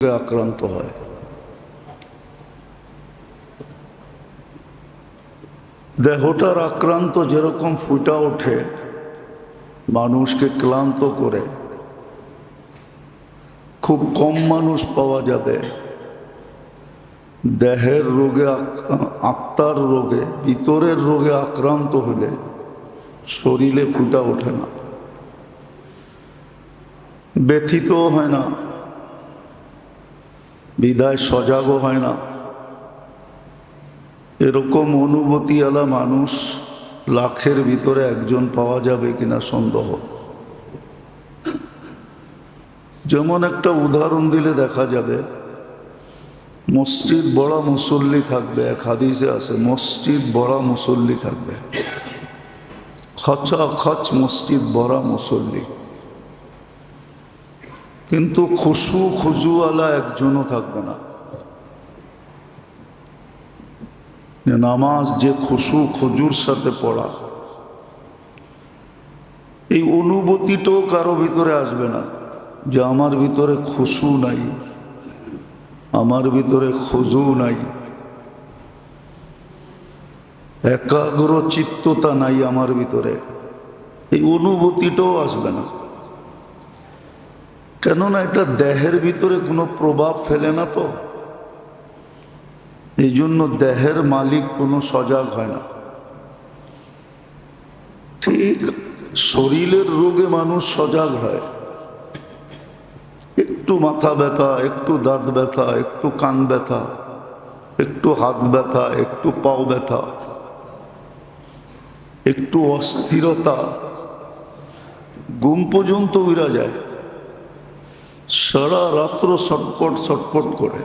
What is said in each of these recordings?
আক্রান্ত হয়। দেহটার আক্রান্ত যেরকম ফুটা ওঠে, মানুষকে ক্লান্ত করে, খুব কম মানুষ পাওয়া যাবে দেহের রোগে, আত্মার রোগে, ভিতরের রোগে আক্রান্ত হলে শরীরে ফুটা ওঠে না, ব্যথিত হয় না, বিদায় সজাগও হয় না। এরকম অনুভূতিওয়ালা মানুষ লাখের ভিতরে একজন পাওয়া যাবে কিনা সন্দেহ। যেমন একটা উদাহরণ দিলে দেখা যাবে, মসজিদ বড় মুসল্লি থাকবে, এক হাদিসে আছে মসজিদ বড় মুসল্লি থাকবে, খচ মসজিদ বড় মুসল্লি, কিন্তু খুজুওয়ালা একজনও থাকবে না। নামাজ যে খুজুর সাথে পড়া, এই অনুভূতিটাও কারো ভিতরে আসবে না যে আমার ভিতরে খুশু নাই, আমার ভিতরে খুজু নাই, একাগ্র চিত্ততা নাই আমার ভিতরে, এই অনুভূতিটাও আসবে না। কেননা এটা দেহের ভিতরে কোনো প্রভাব ফেলে না, তো এই জন্য দেহের মালিক কোনো সজাগ হয় না। ঠিক শরীরের রোগে মানুষ সজাগ হয়, একটু মাথা ব্যথা, একটু দাঁত ব্যথা, একটু কান ব্যথা, একটু হাত ব্যথা, একটু পাও ব্যথা, একটু অস্থিরতা, ঘুম পর্যন্ত উড়া যায়, সারা রাত্র ছটপট ছটপট করে।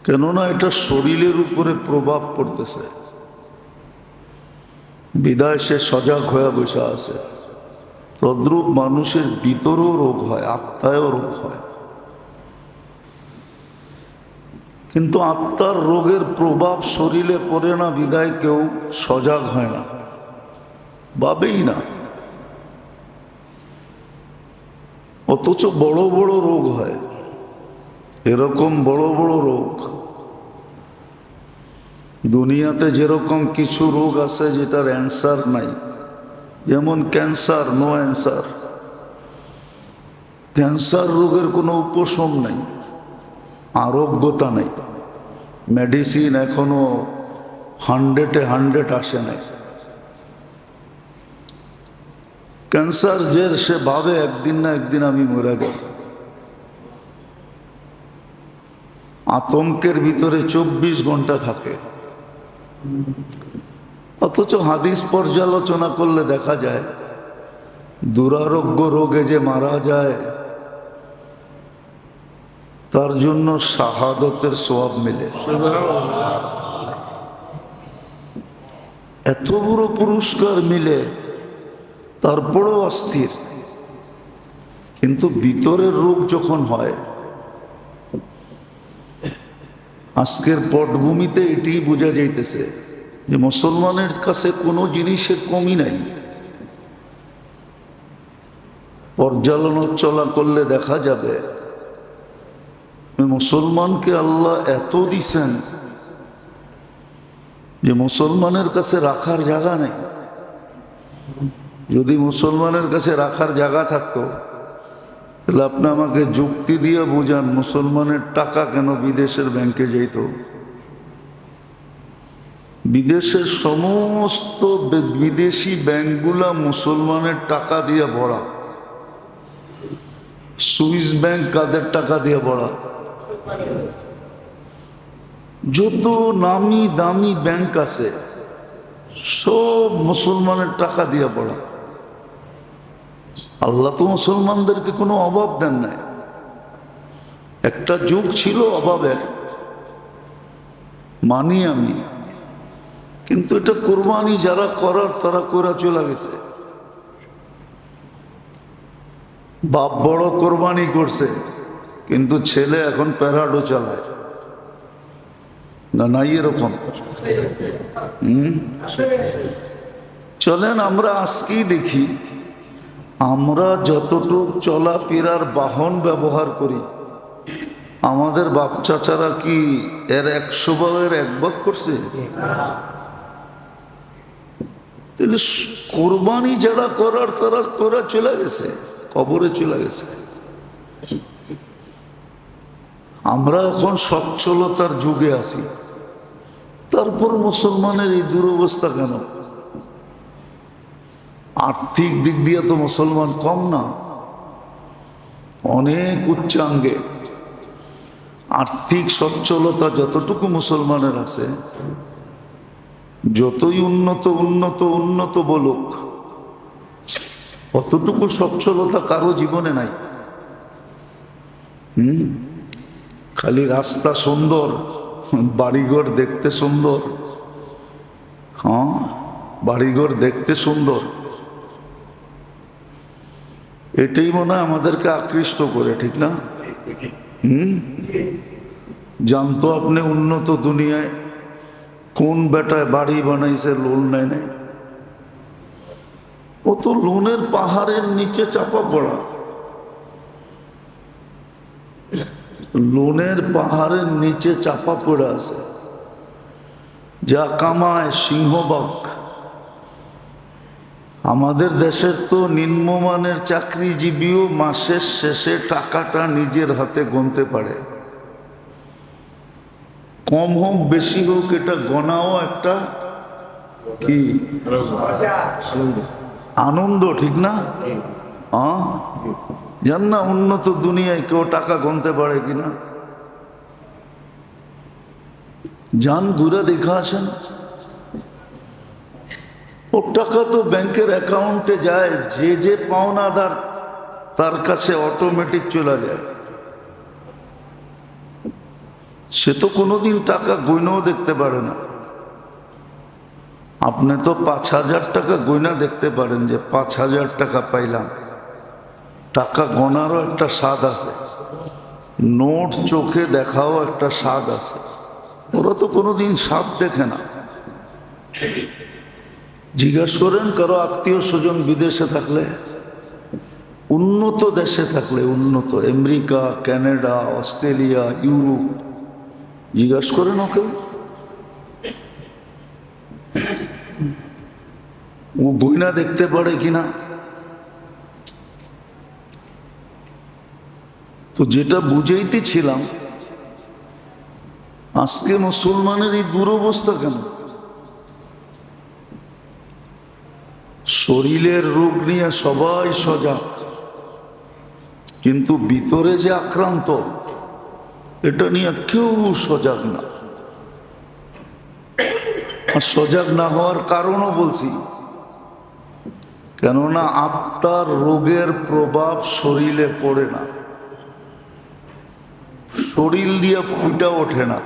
কেননা এটা শরীরের উপরে প্রভাব পড়তেছে, বিদায় সে সজাগ হয়ে বসে আছে। তদ্রূপ মানুষের ভিতরেও রোগ হয়, আত্মায়ও রোগ হয়, কিন্তু আত্মার রোগের প্রভাব শরীরে পড়ে না, বিদায় কেউ সজাগ হয় না, ভাবেই না। অথচ বড় বড় রোগ হয়, এরকম বড় বড় রোগ দুনিয়াতে যেরকম কিছু রোগ আছে যেটার অ্যান্সার নাই, যেমন ক্যান্সার, নো অ্যান্সার। ক্যান্সার রোগের কোনো উপশম নাই, আরোগ্যতা নাই, মেডিসিন এখনো 100 আসে নাই। ক্যান্সার যে সে ভাবে একদিন না একদিন আমি মরে গেল, আতঙ্কের ভিতরে 24 ঘন্টা থাকে। অথচ হাদিস পর্যালোচনা করলে দেখা যায় দুরারোগ্য রোগে যে মারা যায় তার জন্য শাহাদতের সওয়াব মিলে। এত বড় পুরস্কার মিলে, তারপরেও অস্থির। কিন্তু ভিতরের রোগ যখন হয়, আজকের পটভূমিতে এটি বোঝা যাইতেছে যে মুসলমানের কাছে কোনো জিনিসের কমি নাই। পর্যালোচনা করলে দেখা যাবে মুসলমানকে আল্লাহ এত দিছেন যে মুসলমানের কাছে রাখার জায়গা নেই। যদি মুসলমানের কাছে রাখার জায়গা থাকতো তাহলে আপনি আমাকে যুক্তি দিয়ে বোঝান মুসলমানের টাকা কেন বিদেশের ব্যাংকে যেত? বিদেশের সমস্ত বিদেশি ব্যাংকগুলা মুসলমানের টাকা দিয়ে ভরা। সুইস ব্যাংক কাদের টাকা দিয়ে ভরা? যত নামি দামি ব্যাংক আছে সব মুসলমানের টাকা দিয়ে ভরা। আল্লাহ তো মুসলমানদেরকে কোনো অভাব দেন নাই। একটা যুগ ছিল অভাবের, মানি আমি, কিন্তু এটা কোরবানি যারা করার তারা করে চলে গেছে। বাপ বড় কোরবানি করছে, কিন্তু ছেলে এখন প্যারাডো চালায় না, নাই এরকম? চলেন আমরা আজকেই দেখি আমরা যতটুক চলাফেরার বাহন ব্যবহার করি, আমাদের বাপ চাচারা কি এর 100 ভাগের 1 ভাগ করছে? তাহলে কোরবানি যারা করার তারা করে চলে গেছে, কবরে চলে গেছে। আমরা এখন সচ্ছলতার যুগে আছি, তারপর মুসলমানের এই দুরবস্থা কেন? আর্থিক দিক দিয়ে তো মুসলমান কম না, অনেক উচ্চাঙ্গে। আর্থিক সচ্ছলতা যতটুকু মুসলমানের আছে, যতই উন্নত উন্নত উন্নত বলুক, অতটুকু সচ্ছলতা কারো জীবনে নাই। খালি রাস্তা সুন্দর, বাড়িঘর দেখতে সুন্দর, হ্যাঁ বাড়িঘর দেখতে সুন্দর, এটাই মনে হয় আমাদেরকে আকৃষ্ট করে, ঠিক না? জানতো আপনি উন্নত দুনিয়ায় কোন বেটায় বাড়ি বানাইছে লোন নেয় নাই? ও তো লোনের পাহাড়ের নিচে চাপা পড়া, লোনের পাহাড়ের নিচে চাপা পড়ে আছে। যা কামায় সিংহবাগ। আমাদের দেশের তো নিম্নমানের চাকরিজীবীও মাসের শেষে টাকাটা নিজের হাতে গুনতে পারে। কম হোক বেশি হোক, এটা গণাও একটা কি আনন্দ, ঠিক না? জান না উন্নত দুনিয়ায় কেউ টাকা গুনতে পারে কিনা? যান ঘুরে দেখা আসেন। ও টাকা তো ব্যাংকের অ্যাকাউন্টে যায়, যে যে পাওনাদার তার কাছে অটোমেটিক চলে যায়। সে তো কোনোদিন টাকা গয়নাও দেখতে পারে না। আপনি তো 5,000 টাকা গয়না দেখতে পারেন যে 5,000 টাকা পাইলাম। টাকা গণারও একটা স্বাদ আছে, নোট চোখে দেখাও একটা স্বাদ আছে। ওরা তো কোনোদিন স্বাদ দেখে না। জিজ্ঞাসা করেন কারো আত্মীয় স্বজন বিদেশে থাকলে, উন্নত দেশে থাকলে, উন্নত আমেরিকা, কানাডা, অস্ট্রেলিয়া, ইউরোপ, জিজ্ঞাসা করেন ওকে, ও গয়না দেখতে পারে কিনা। তো যেটা বুঝাইতেছিলাম, আজকে মুসলমানের এই দুরবস্থা কেন? শরীরের রোগ নিয়ে সবাই সজাগ, কিন্তু ভিতরে যে আক্রান্ত, এটা নিয়ে কেউ সজাগ না। আর সজাগ না হওয়ার কারণও বলছি, কেননা আত্মার রোগের প্রভাব শরীরে পড়ে না, শরীর দিয়ে ফুটা ওঠে না,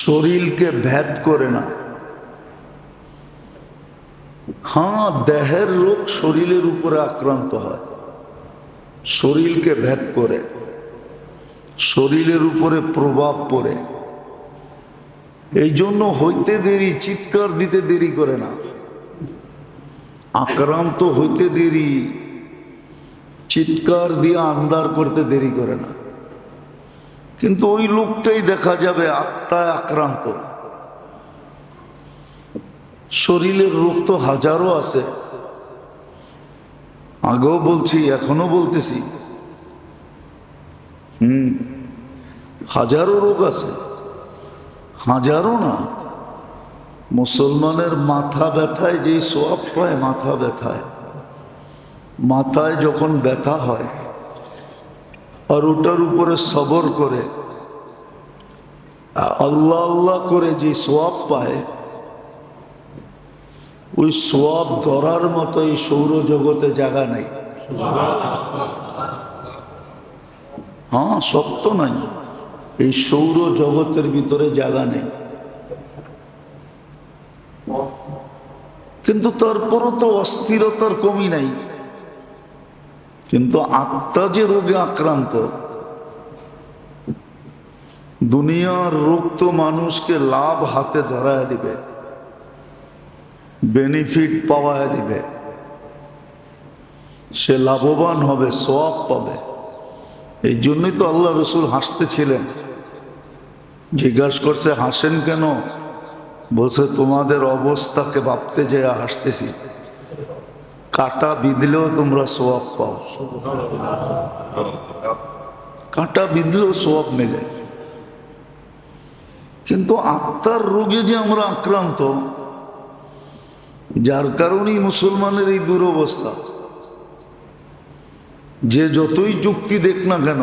শরীরকে ভেদ করে না। হ্যাঁ, দেহের রোগ শরীরের উপরে আক্রান্ত হয়, শরীরকে ভেদ করে, শরীরের উপরে প্রভাব পড়ে। এই জন্য হইতে দেরি, চিৎকার দিতে দেরি করে না। আক্রান্ত হইতে দেরি, চিৎকার দিয়ে আন্দার করতে দেরি করে না। কিন্তু ওই লোকটাই দেখা যাবে আত্মায় আক্রান্ত। শরীরের রোগ তো হাজারো আছে, আগেও বলছি এখনো বলতেছি। হাজারো রোগ আছে, হাজারো না। মুসলমানের মাথা ব্যথায় যেই সোয়াব পায়, মাথা ব্যথায়, মাথায় যখন ব্যথা হয় আর ওটার উপরে সবর করে আল্লাহ আল্লাহ করে যে সোয়াব পায়, ওই সোয়াব ধরার মতো এই সৌরজগতে জায়গা নাই। হ্যাঁ, সত্য নাই, এই সৌর জগতের ভিতরে জায়গা নেই। কিন্তু তারপরও তো অস্থিরতার কমি নাই। কিন্তু আত্মা যে রোগে আক্রান্ত, দুনিয়ার রোগ তো মানুষকে লাভ হাতে ধরায় দিবে, বেনিফিট পাওয়ায় দিবে। সে লাভবান হবে, সওয়াব পাবে। এই জন্যই তো আল্লাহ রসুল হাসতেছিলেন। জিজ্ঞাসা করছে হাসেন কেন? বলছে তোমাদের অবস্থাকে ভাবতে যেয়ে হাসতেছি। কাঁটা বিঁধলেও তোমরা সওয়াব পাও, কাঁটা বিঁধলেও সওয়াব মেলে। কিন্তু আত্মার রোগে যে আমরা আক্রান্ত, যার কারণেই মুসলমানের এই দুরবস্থা। যে যতই যুক্তি দেখ না কেন,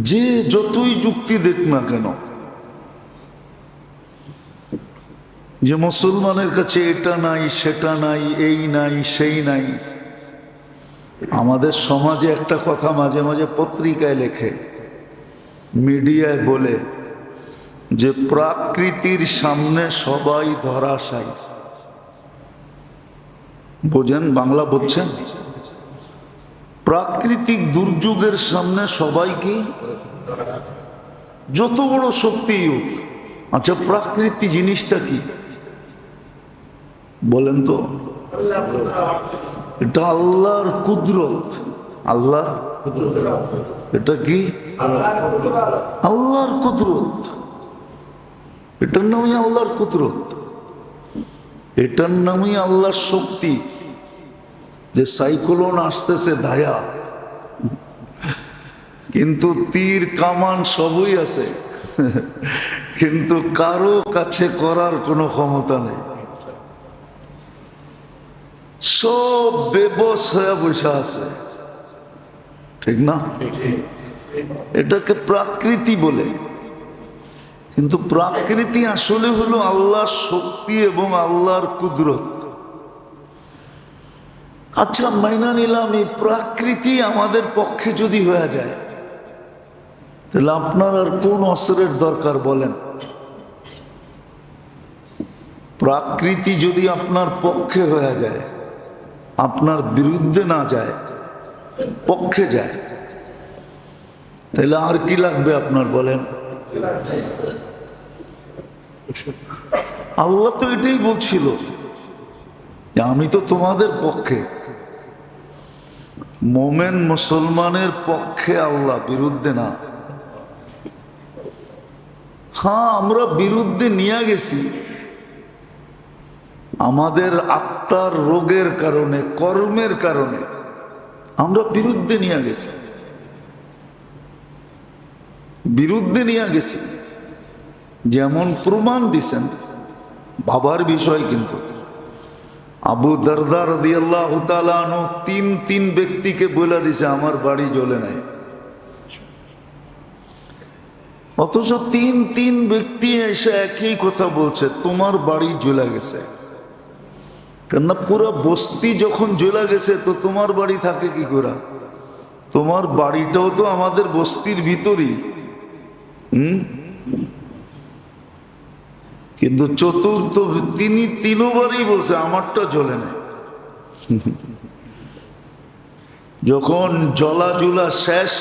যে যতই যুক্তি দেখ না কেন, যে মুসলমানের কাছে এটা নাই, সেটা নাই, এই নাই, সেই নাই। আমাদের সমাজে একটা কথা মাঝে মাঝে পত্রিকায় লেখে, মিডিয়ায় বলে যে প্রকৃতির সামনে সবাই ধরাশায়ী। বোঝেন? বাংলা বুঝছেন? প্রাকৃতিক দুর্যোগের সামনে সবাই কি, যত বড় শক্তি হোক। আচ্ছা, প্রাকৃতি জিনিসটা কি বলেন তো? এটা আল্লাহর কুদরত। আল্লাহ, এটা কি? আল্লাহর কুদরত। এটার নামই আল্লাহর কুদরত, এটার নামই আল্লাহর শক্তি। যে সাইক্লোন আসতেছে ধায়া, কিন্তু তীর কামান সবই আছে, কিন্তু কারো কাছে করার কোনো ক্ষমতা নেই। সব বেবস হয়ে বসে আছে, ঠিক না? এটাকে প্রাকৃতি বলে, কিন্তু প্রাকৃতি আসলে হলো আল্লাহর শক্তি এবং আল্লাহর কুদরত। আচ্ছা, মাইনা নিলাম এই প্রাকৃতি আমাদের পক্ষে যদি হয়ে যায়, তাহলে আপনার আর কোন অস্ত্রের দরকার বলেন? প্রাকৃতি যদি আপনার পক্ষে হয়ে যায়, আপনার বিরুদ্ধে না যায়, পক্ষে যায়, তাহলে আর কি লাগবে আপনার বলেন? আল্লাহ তো এটাই বলছিল যে আমি তো তোমাদের পক্ষে। মোমেন মুসলমানের পক্ষে আল্লাহ, বিরুদ্ধে না। হ্যাঁ, আমরা বিরুদ্ধে নিয়ে গেছি আমাদের আত্মার রোগের কারণে, কর্মের কারণে আমরা বিরুদ্ধে নিয়ে গেছি, বিরুদ্ধে নিয়ে গেছি। যেমন প্রমাণ দিছেন বাবার বিষয়, কিন্তু আবু দারদা রাদিয়াল্লাহু তাআলা আনহু তিন ব্যক্তিকে বলে দিছে আমার বাড়ি জ্বলে নাই, অথচ তিন ব্যক্তি এসে একই কথা বলছে তোমার বাড়ি জ্বলে গেছে। কেননা পুরো বস্তি যখন জ্বলে গেছে তো তোমার বাড়ি থাকে কি করে? তোমার বাড়িটাও তো আমাদের বস্তির ভিতরই। কিন্তু চতুর্থ তিনি তিনবারই বলছে আমারটা জ্বলে না। যখন জ্বলা শেষ,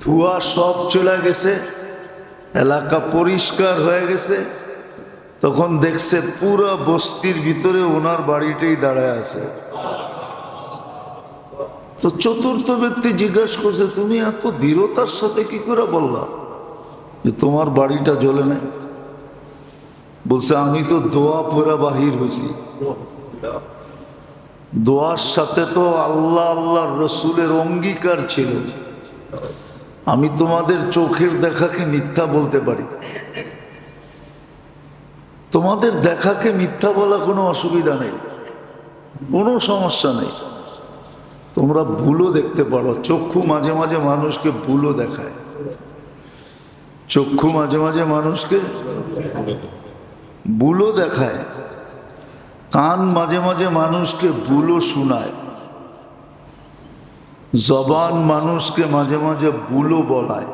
ধোঁয়া সব চলে গেছে, এলাকা পরিষ্কার হয়ে গেছে, তখন দেখছে পুরো বস্তির ভিতরে ওনার বাড়িটাই দাঁড়ায় আছে। তো চতুর্থ ব্যক্তি জিজ্ঞাসা করছে তুমি এত দৃঢ়তার সাথে কি করে বললা যে তোমার বাড়িটা জ্বলে নাই? বলছে আমি তো দোয়া পড়া বাহির হয়েছি, দোয়ার সাথে তো আল্লাহর রসুলের অঙ্গীকার ছিল। আমি তোমাদের চোখের দেখাকে মিথ্যা বলতে পারি, তোমাদের দেখাকে মিথ্যা বলা কোনো অসুবিধা নেই, কোনো সমস্যা নেই। তোমরা ভুলও দেখতে পারো, চক্ষু মাঝে মাঝে মানুষকে ভুলও দেখায়, চক্ষু মাঝে মাঝে মানুষকে ভুলও দেখায়, কান মাঝে মাঝে মানুষকে ভুলও শোনায়, জবান মানুষকে মাঝে মাঝে ভুলও বলায়,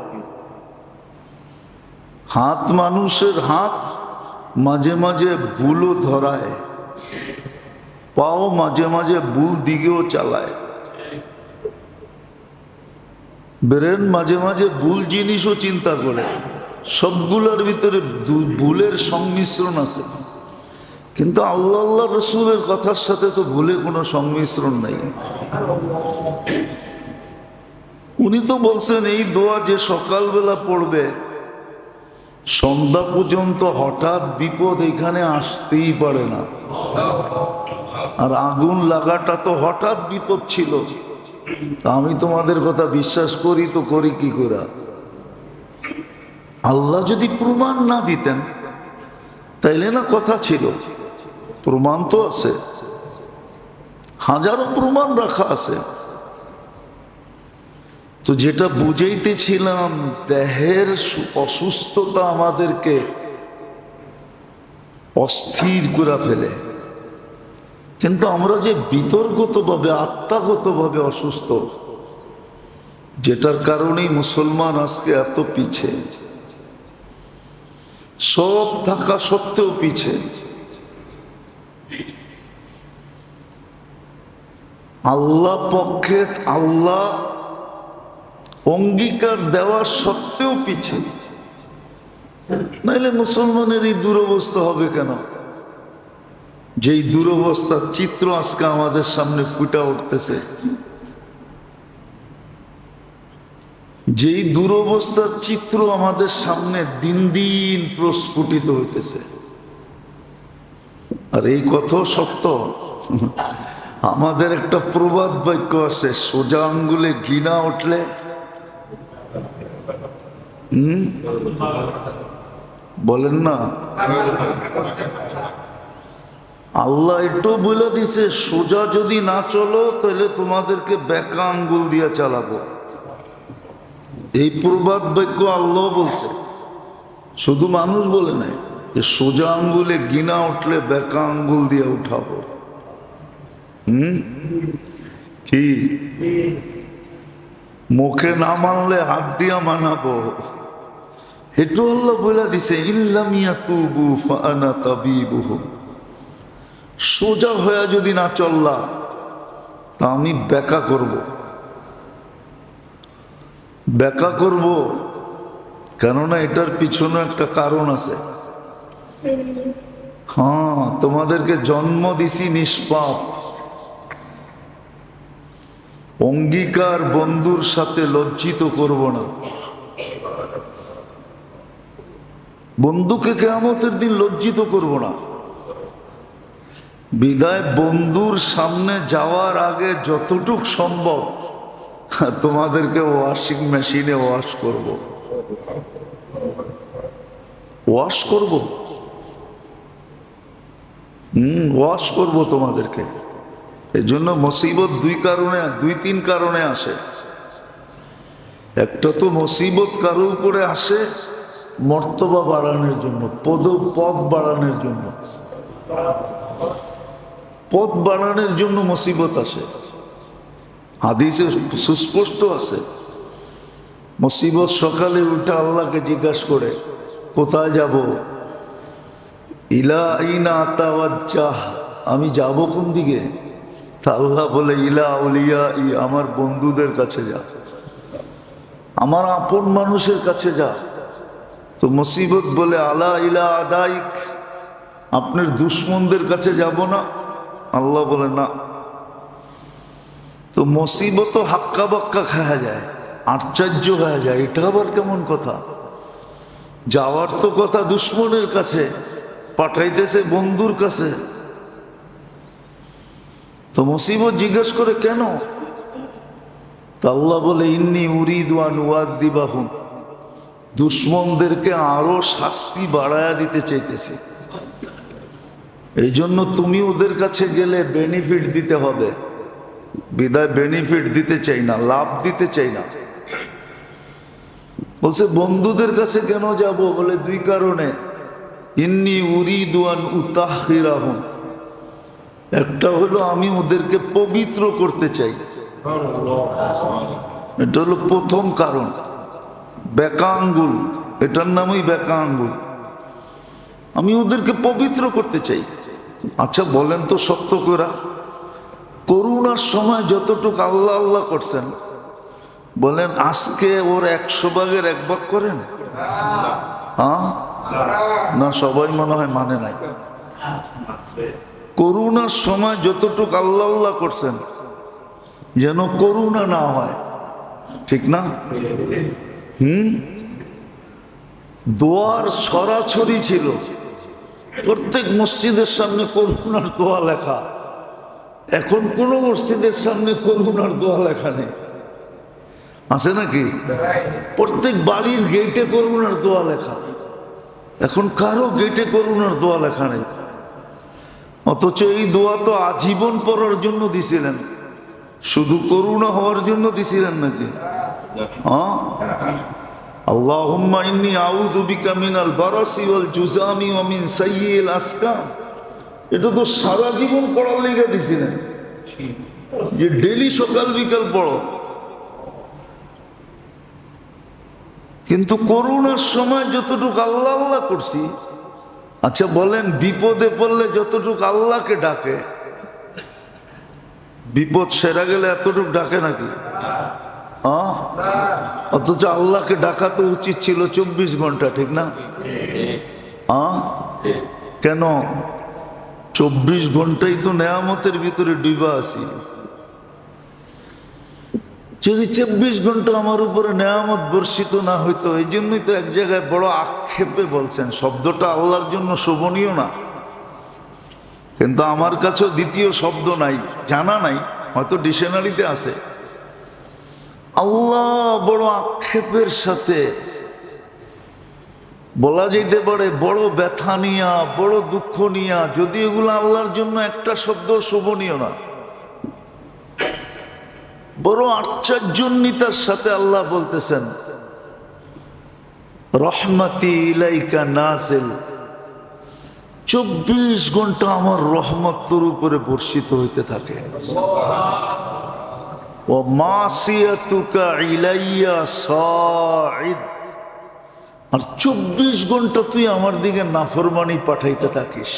হাত মানুষের হাত মাঝে মাঝে ভুলও ধরায়, পাও মাঝে মাঝে ভুল দিকেও চালায়, ব্রেন মাঝে মাঝে ভুল জিনিসও চিন্তা করে। সবগুলোর ভিতরে ভুলের সংমিশ্রণ আছে। কিন্তু আল্লাহ আল্লাহ রসুলের কথার সাথে তো ভুলে কোনো সংমিশ্রণ নাই। উনি তো বলছেন এই দোয়া যে সকালবেলা পড়বে সন্ধ্যা পর্যন্ত হঠাৎ বিপদ এখানে আসতেই পারে না। আর আগুন লাগাটা তো হঠাৎ বিপদ ছিল। তা আমি তোমাদের কথা বিশ্বাস করি তো করি কি করে? আল্লাহ যদি প্রমাণ না দিতেন তাইলে না কথা ছিল। প্রমাণ তো আছে, হাজারো প্রমাণ রাখা আছে। তো যেটা বুঝাইতেছিলাম, দেহের অসুস্থতা আমাদেরকে অস্থির করে ফেলে, কিন্তু আমরা যে বিতর্কতভাবে আত্মাগতভাবে অসুস্থ, যেটার কারণেই মুসলমান আজকে এত পিছে, সব থাকা সত্ত্বেও পিছে। আল্লাহ পক্ষে আল্লাহ অঙ্গীকার দেওয়া সত্ত্বেও পিছে, নাইলে মুসলমানের এই দুরবস্থা হবে কেন? যেই দুরবস্থার চিত্র আজকে আমাদের সামনে ফুটে উঠতেছে, যেই দুরবস্থার চিত্র আমাদের সামনে দিন দিন প্রস্ফুটিত হইতেছে। আর এই কথাও সত্য। আমাদের একটা প্রবাদ বাক্য আছে, সোজা আঙ্গুলে ঘি না উঠলে বলেন না। আল্লাহ একটু বলে দিছে, সোজা যদি না চলো তাহলে তোমাদেরকে বেকা আঙ্গুল দিয়া চালাবো। এই প্রবাদ বাক্য আল্লাহ বলছে, শুধু মানুষ বলে নাই যে সোজা আঙ্গুলে গিনা উঠলে বেকা আঙ্গুল দিয়ে উঠাবো। কি মুখে না মানলে হাত দিয়া মানাবো, একটু আল্লাহ বলে দিছে, ইল্লাম ইয়াতুবু ফাআনা তাবিবুহুম। সোজা হয়ে যদি না চললা তা আমি বেকা করব, বেকা করব। কেননা এটার পিছনে একটা কারণ আছে। হ্যাঁ, তোমাদেরকে জন্ম দিছি নিষ্পাপ, অঙ্গীকার বন্ধুর সাথে লজ্জিত করব না। বন্ধুকে কিয়ামতের দিন লজ্জিত করব না। বিদায় বন্ধুর সামনে যাওয়ার আগে যতটুক সম্ভব তোমাদেরকে ওয়াশিং মেশিনে ওয়াশ করব, ওয়াশ করব, ওয়াশ করব তোমাদেরকে। এই জন্য মুসিবত দুই তিন কারণে আসে। একটা তো মুসিবত কারোর উপরে আসে মর্তবা বাড়ানোর জন্য, পদ বাড়ানোর জন্য, পদ বাড়ানোর জন্য মুসিবত আসে। হাদিসে সুস্পষ্ট আছে, মুসিবত সকালে উঠে আল্লাহকে জিজ্ঞাসা করে কোথায় যাব? ইলা আইনা আতাওয়াজ্জাহ, আমি যাব কোন দিকে? তা আল্লাহ বলে ইলা আউলিয়া, আমার বন্ধুদের কাছে যা, আমার আপন মানুষের কাছে যা। তো মুসিবত বলে আলা ইলা আদাইক, আপনার দুশ্মনদের কাছে যাব না? আল্লাহ বলে না। তো মুসিবত হাক্কা বাক্কা খাওয়া যায়, আশ্চর্য হয়ে যায়, এটা আবার কেমন কথা? যাওয়ার তো কথা দুশ্মনের কাছে, পাঠাইতেছে বন্ধুর কাছে। তো মুসিবত জিজ্ঞেস করে কেন? তা আল্লাহ বলে ইন্নী উরিদু আন উআযযিবাহুম, দুশ্মনদেরকে আরো শাস্তি বাড়ায়া দিতে চাইতেছি। এই জন্য তুমি ওদের কাছে গেলে বেনিফিট দিতে হবে, বিদায় বেনিফিট দিতে চাই না, লাভ দিতে চাই না। বলছে বন্ধুদের কাছে কেন যাব? বলে দুই কারণে। ইন্নী উরিদু আন উতাহহিরাহুম, একটা হলো আমি ওদেরকে পবিত্র করতে চাই, এটা হলো প্রথম কারণ। বেকা আঙ্গুল, এটার নামই বেকা আঙ্গুল, আমি ওদেরকে পবিত্র করতে চাই। আচ্ছা বলেন তো সত্য করে, করোনার সময় যতটুকু আল্লাহ আল্লাহ করছেন, বলেন আজকে ওর 100 ভাগের 1 ভাগ করেন? হ্যাঁ না, সবাই মনে হয় মানে নাই। করোনার সময় যতটুকু আল্লাহ আল্লাহ করছেন যেন করোনা না হয়, ঠিক না? দোয়ার ছড়াছড়ি ছিল, প্রত্যেক মসজিদের সামনে করুণার দোয়া লেখা। এখন কোন মসজিদের সামনে করুণার দোয়া লেখা নেই, আছে নাকি? প্রত্যেক বাড়ির গেটে করুণার দোয়া লেখা, এখন কারো গেটে করুণার দোয়া লেখা নেই। অথচ এই দোয়া তো আজীবন পড়ার জন্য দিছিলেন, শুধু করুণা হওয়ার জন্য দিছিলেন নাকি? হ্যাঁ, আল্লাহুম্মা ইন্নী আউযু বিকা মিনাল বারাসি ওয়াল জুযামি ওয়া মিন সাইয়্যিল আসকাম, এটা তো সারা জীবন পড়ার লেগে দিছিলেন যে ডেইলি সকাল বিকাল পড়ো। কিন্তু করোনার সময় যতটুকু আল্লাহ আল্লাহ করছি, আচ্ছা বলেন বিপদে পড়লে যতটুকু আল্লাহকে ডাকে, বিপদ সেরা গেলে এতটুকু ডাকে নাকি? অথচ আল্লাহকে ডাকা তো উচিত ছিল 24 ঘন্টা, ঠিক না? কেন 24 ঘন্টাই তো নেয়ামতের ভিতরে ডুবা আছি। যদি 24 ঘন্টা আমার উপরে নেয়ামত বর্ষিত না হইতো, এই জন্যই তো এক জায়গায় বড় আক্ষেপে বলছেন, শব্দটা আল্লাহর জন্য শোভনীয় না, কিন্তু আমার কাছেও দ্বিতীয় শব্দ নাই, জানা নাই, হয়তো ডিকশনারিতে আছে। আল্লাহ বড় আক্ষেপের সাথে বলা যেতে পারে, বড় ব্যথা নিয়া, বড় দুঃখ নিয়া, যদি এগুলো আল্লাহর জন্য একটা শব্দ শোভনীয় না, বড় আশ্চর্যান্বিতার সাথে আল্লাহ বলতেছেন রহমতি ইলাইকা নাজিল, 24 ঘন্টা আমার রহমত তোর উপরে বর্ষিত হইতে থাকে। ও মাসিয়াতুকা ইলাইয়া সাঈদ, আর 24 ঘন্টা তুই আমার দিকে নাফরমানি পাঠাইতে থাকিস।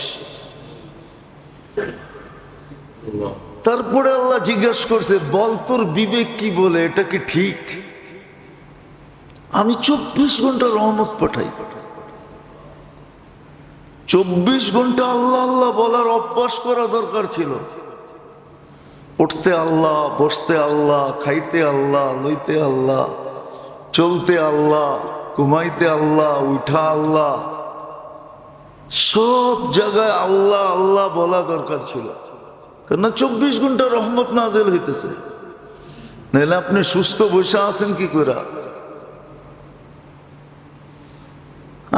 তারপরে আল্লাহ জিজ্ঞাসা করছে, বল তোর বিবেক কি বলে, এটা কি ঠিক? আমি 24 ঘন্টা রহমত পাঠাই। 24 ঘন্টা আল্লাহ আল্লাহ বলার অভ্যাস করা দরকার ছিল। উঠতে আল্লাহ, বসতে আল্লাহ, খাইতে আল্লাহ, লইতে আল্লাহ, চলতে আল্লাহ, ঘুমাইতে আল্লাহ, উঠা আল্লাহ, সব জায়গায় আল্লাহ আল্লাহ বলা দরকার ছিল। কেননা 24 ঘন্টা রহমত নাযিল হইতেছে, নাহলে আপনি সুস্থ বসে আছেন কি করে?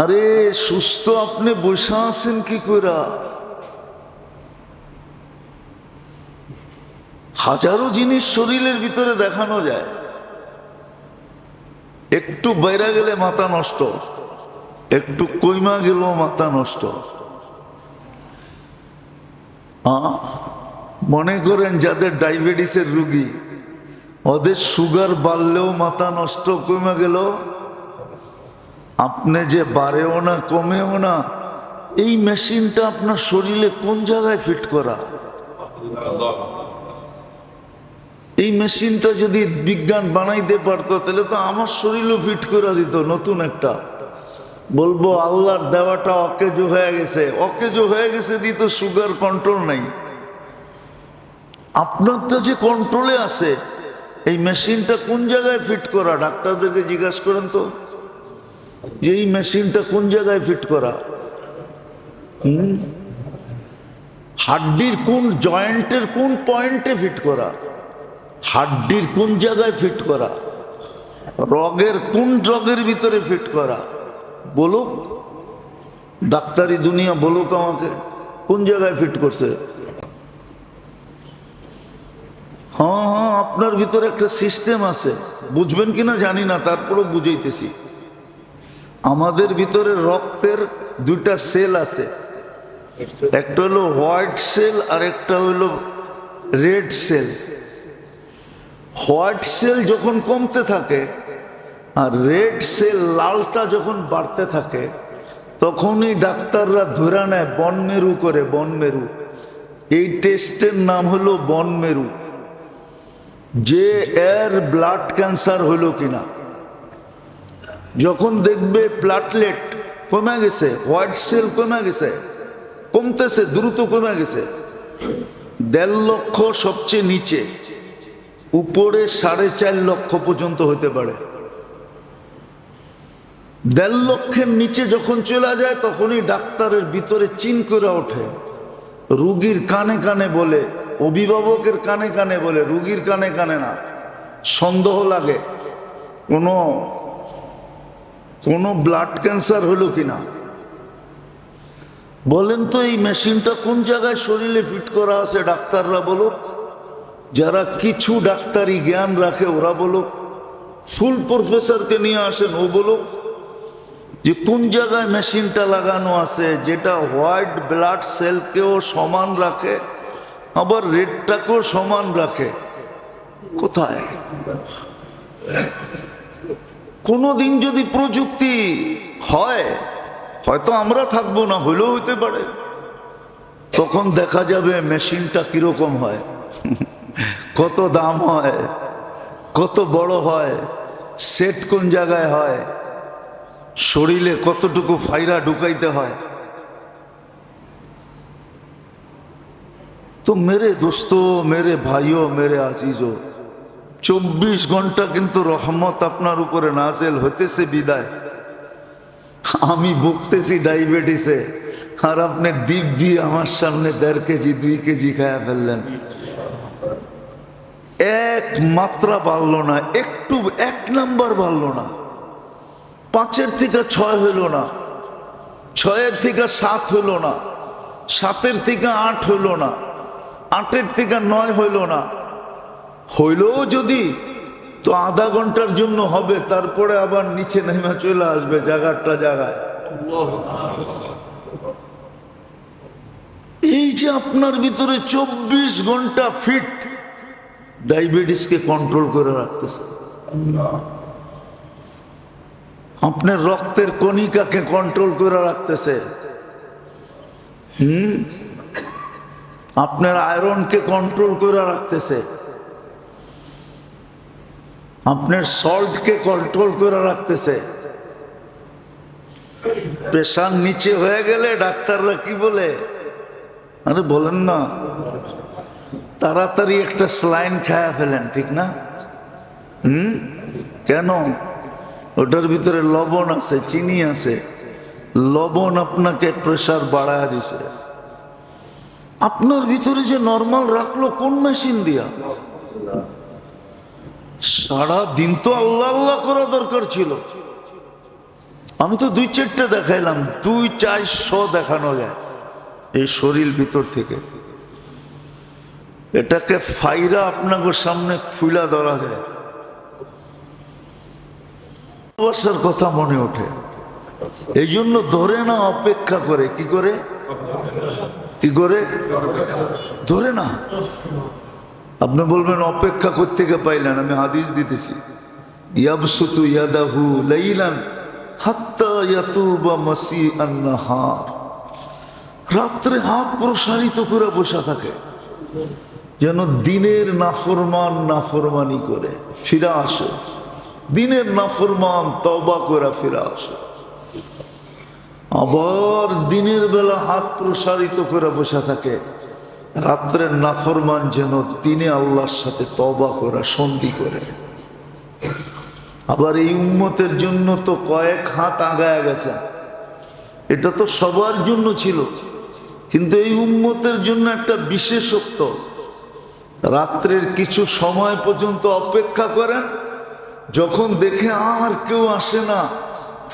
আরে সুস্থ আপনি বসে আছেন কি করে? হাজারো জিনিস শরীরের ভিতরে দেখানো যায়, একটু বাইরে গেলে মাথা নষ্ট, একটু কইমা গেল মাথা নষ্ট। মনে করেন যাদের ডায়াবেটিসের রোগী, ওদের সুগার বাড়লেও মাথা নষ্ট, কমে গেল। আপনি যে বাড়েও না কমেও না, এই মেশিনটা আপনার শরীরে কোন জায়গায় ফিট করা? এই মেশিনটা যদি বিজ্ঞান বানাইতে পারতো, তাহলে তো আমার শরীরও ফিট করে দিত নতুন একটা। বলবো আল্লাহর দেওয়াটা অকেজো হয়ে গেছে, অকেজো হয়ে গেছে দিত, সুগার কন্ট্রোল নাই। আপনারটা যে কন্ট্রোলে আছে, এই মেশিনটা কোন জায়গায় ফিট করা? ডাক্তারদেরকে জিজ্ঞাসা করেন তো, যে এই মেশিনটা কোন জায়গায় ফিট করা? হাড্ডির কোন জয়েন্টের কোন পয়েন্টে ফিট করা? হাড্ডির কোন জায়গায় ফিট করা? রগের কোন রগের ভিতরে ফিট করা? বলুক ডাক্তারি দুনিয়া, বলুক আমাকে কোন জায়গায় ফিট করছে। হ্যাঁ হ্যাঁ, আপনার ভিতরে একটা সিস্টেম আছে, বুঝবেন কিনা জানি না, তারপরও বুঝাইতেছি। আমাদের ভিতরে রক্তের দুইটা সেল আছে, একটা হলো হোয়াইট সেল আর একটা হলো রেড সেল। হোয়াইট সেল যখন কমতে থাকে আর রেড সেল লালটা যখন বাড়তে থাকে, তখনই ডাক্তাররা ধরে নেয় বন মেরু করে। বন মেরু, এই টেস্টের নাম হলো বন মেরু, যে এর ব্লাড ক্যান্সার হলো কিনা। যখন দেখবে প্লাটলেট কমে গেছে, হোয়াইট সেল কমে গেছে, কমতেছে, দ্রুত কমে গেছে। 1.5 লক্ষ সবচেয়ে নিচে, উপরে 4.5 লক্ষ পর্যন্ত হতে পারে। 1.5 লক্ষের নিচে যখন চলে যায় তখনই ডাক্তারের ভিতরে চিন করে ওঠে, রুগীর কানে কানে বলে, অভিভাবকের কানে কানে বলে, রুগীর কানে কানে না। সন্দেহ লাগে কোনো ব্লাড ক্যান্সার হলো কিনা। বলেন তো এই মেশিনটা কোন জায়গায় শরীরে ফিট করা আছে? ডাক্তাররা বলুক, যারা কিছু ডাক্তারি জ্ঞান রাখে ওরা বলুক, ফুল প্রফেসরকে নিয়ে আসেন ও বলুক যে কোন জায়গায় মেশিনটা লাগানো আছে যেটা হোয়াইট ব্লাড সেলকেও সমান রাখে, আবার রেডটাকেও সমান রাখে। কোথায়? কোনোদিন যদি প্রযুক্তি হয়, হয়তো আমরা থাকবো না, হইলেও হইতে পারে, তখন দেখা যাবে মেশিনটা কিরকম হয়, কত দাম হয়, কত বড় হয়, সেট কোন জায়গায় হয়, শরীরে কতটুকু ফাইরা ঢুকাইতে হয়। তো মেরে দোস্ত, মেরে ভাইও, মেরে আজিজও, 24 ঘন্টা কিন্তু রহমত আপনার উপরে নাজেল হতেছে বিদায়। আমি ভুগতেছি ডায়াবেটিসে, আর আপনি দিব্যি আমার সামনে 1.5 কেজি 2 কেজি খায়া ফেললেন। এক মাত্রা বাড়লো না, একটু 1 নাম্বার বাড়লো না। 5-এর থেকে 6 হইল না, 6-এর থেকে 7 হইল না, 7-এর থেকে 8 হইল না, 8-এর থেকে 9 হইল না। হইলেও যদি তো আধা ঘন্টার জন্য হবে, তারপরে আবার নিচে নেমে চলে আসবে জায়গাটা জায়গায়। এই যে আপনার ভিতরে 24 ঘন্টা ফিট ডায়াবেটিসকে কন্ট্রোল করে রাখতেছে, আপনার রক্তের কণিকাকে কন্ট্রোল করে রাখতেছে, আপনার আয়রনকে কন্ট্রোল করে রাখতেছে, আপনার সল্টকে কন্ট্রোল করে রাখতেছে। প্রেশার নিচে হয়ে গেলে ডাক্তাররা কি বলে? আরে বলেন না, তাড়াতাড়ি একটা স্যালাইন খায়া ফেলেন, ঠিক না? কেন? ওটার ভিতরে লবণ আছে, চিনি আছে, লবণ আপনাকে প্রেশার বাড়ায় দিছে। আপনার ভিতরে যে নরমাল রাখলো কোন মেশিন দিয়া? সারা দিন তো আল্লাহ আল্লাহ করা দরকার ছিল। আমি তো 2-4টা দেখাইলাম, 200-400 দেখানো যায় এই শরীর ভিতর থেকে। এটাকে ফাইরা আপনাকে সামনে খুলা ধরা যায়। ভালোবাসার কথা মনে ওঠে, এই জন্য ধরে না, অপেক্ষা করে। কি করে? কি করে ধরে না? আপনি বলবেন অপেক্ষা করতে গিয়ে পাইলেন, আমি হাদিস দিতেছি, ইয়াবসুতু ইয়াদাহু লাইলান হাত্তা ইয়াতুবা মাসিআন নাহার। রাত্রে হাত প্রসারিত করে বসে থাকে, যেন দিনের নাফরমান নাফরমানি করে ফিরে আসে, দিনের নাফরমান তওবা করে ফিরে আসে। আবার দিনের বেলা হাত প্রসারিত করে বসে থাকে, রাত্রের নাফরমান যেন দিনে আল্লাহর সাথে তওবা করে সন্ধি করে। আবার এই উম্মতের জন্য তো কয়েক হাত আগায় গেছে, এটা তো সবার জন্য ছিল, কিন্তু এই উম্মতের জন্য একটা বিশেষত্ব, রাত্রের কিছু সময় পর্যন্ত অপেক্ষা করেন, যখন দেখে আর কেউ আসে না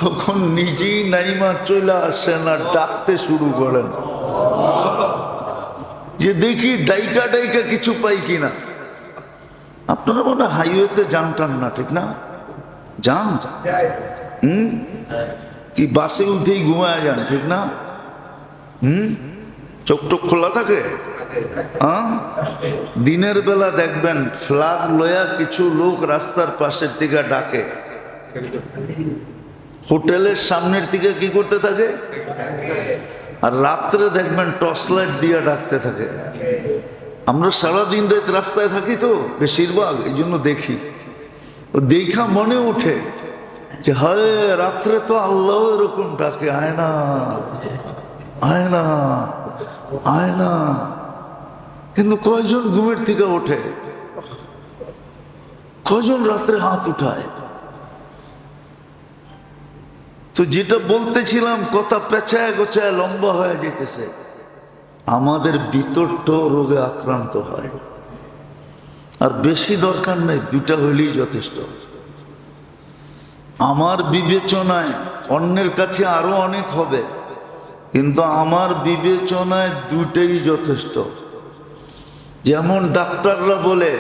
তখন নিজেই নাইমা চলে আসেন আর ডাকতে শুরু করেন যে দেখি ডাইকা ডাইকা কিছু পাই কিনা। আপনারা মনে হাইওয়েতে যান টান না, ঠিক না? যান কি বাসে উঠেই ঘুমায় যান, ঠিক না? চোখ টোক খোলা থাকে। দিনের বেলা দেখবেন ফ্ল্যাগ লয়া কিছু লোক রাস্তার পাশের দিকে ডাকে, হোটেলের সামনের দিকে কি করতে থাকে, আর রাত্রে দেখবেন টর্চ লাইট দিয়ে ডাকতে থাকে। আমরা সারাদিন রাত রাস্তায় থাকি তো বেশিরভাগ, এই জন্য দেখি, দেখা মনে ওঠে যে হয় রাত্রে তো আল্লাহ এরকম ডাকে, আয় না আয় না। আয় না। কিন্তু কয়জন ঘুমের থেকে ওঠে, কয়জন রাত্রে হাত উঠায়? তো যেটা বলতেছিলাম, কথা পেঁচায় গোছায় লম্বা হয়ে যেতেছে। আমাদের বিতর্ক রোগে আক্রান্ত হয়, আর বেশি দরকার নেই, দুটা হইলেই যথেষ্ট। আমার বিবেচনায় অন্যের কাছে আরো অনেক হবে, কিন্তু আমার বিবেচনায় দুটাই যথেষ্ট। যেমন ডাক্তাররা বলে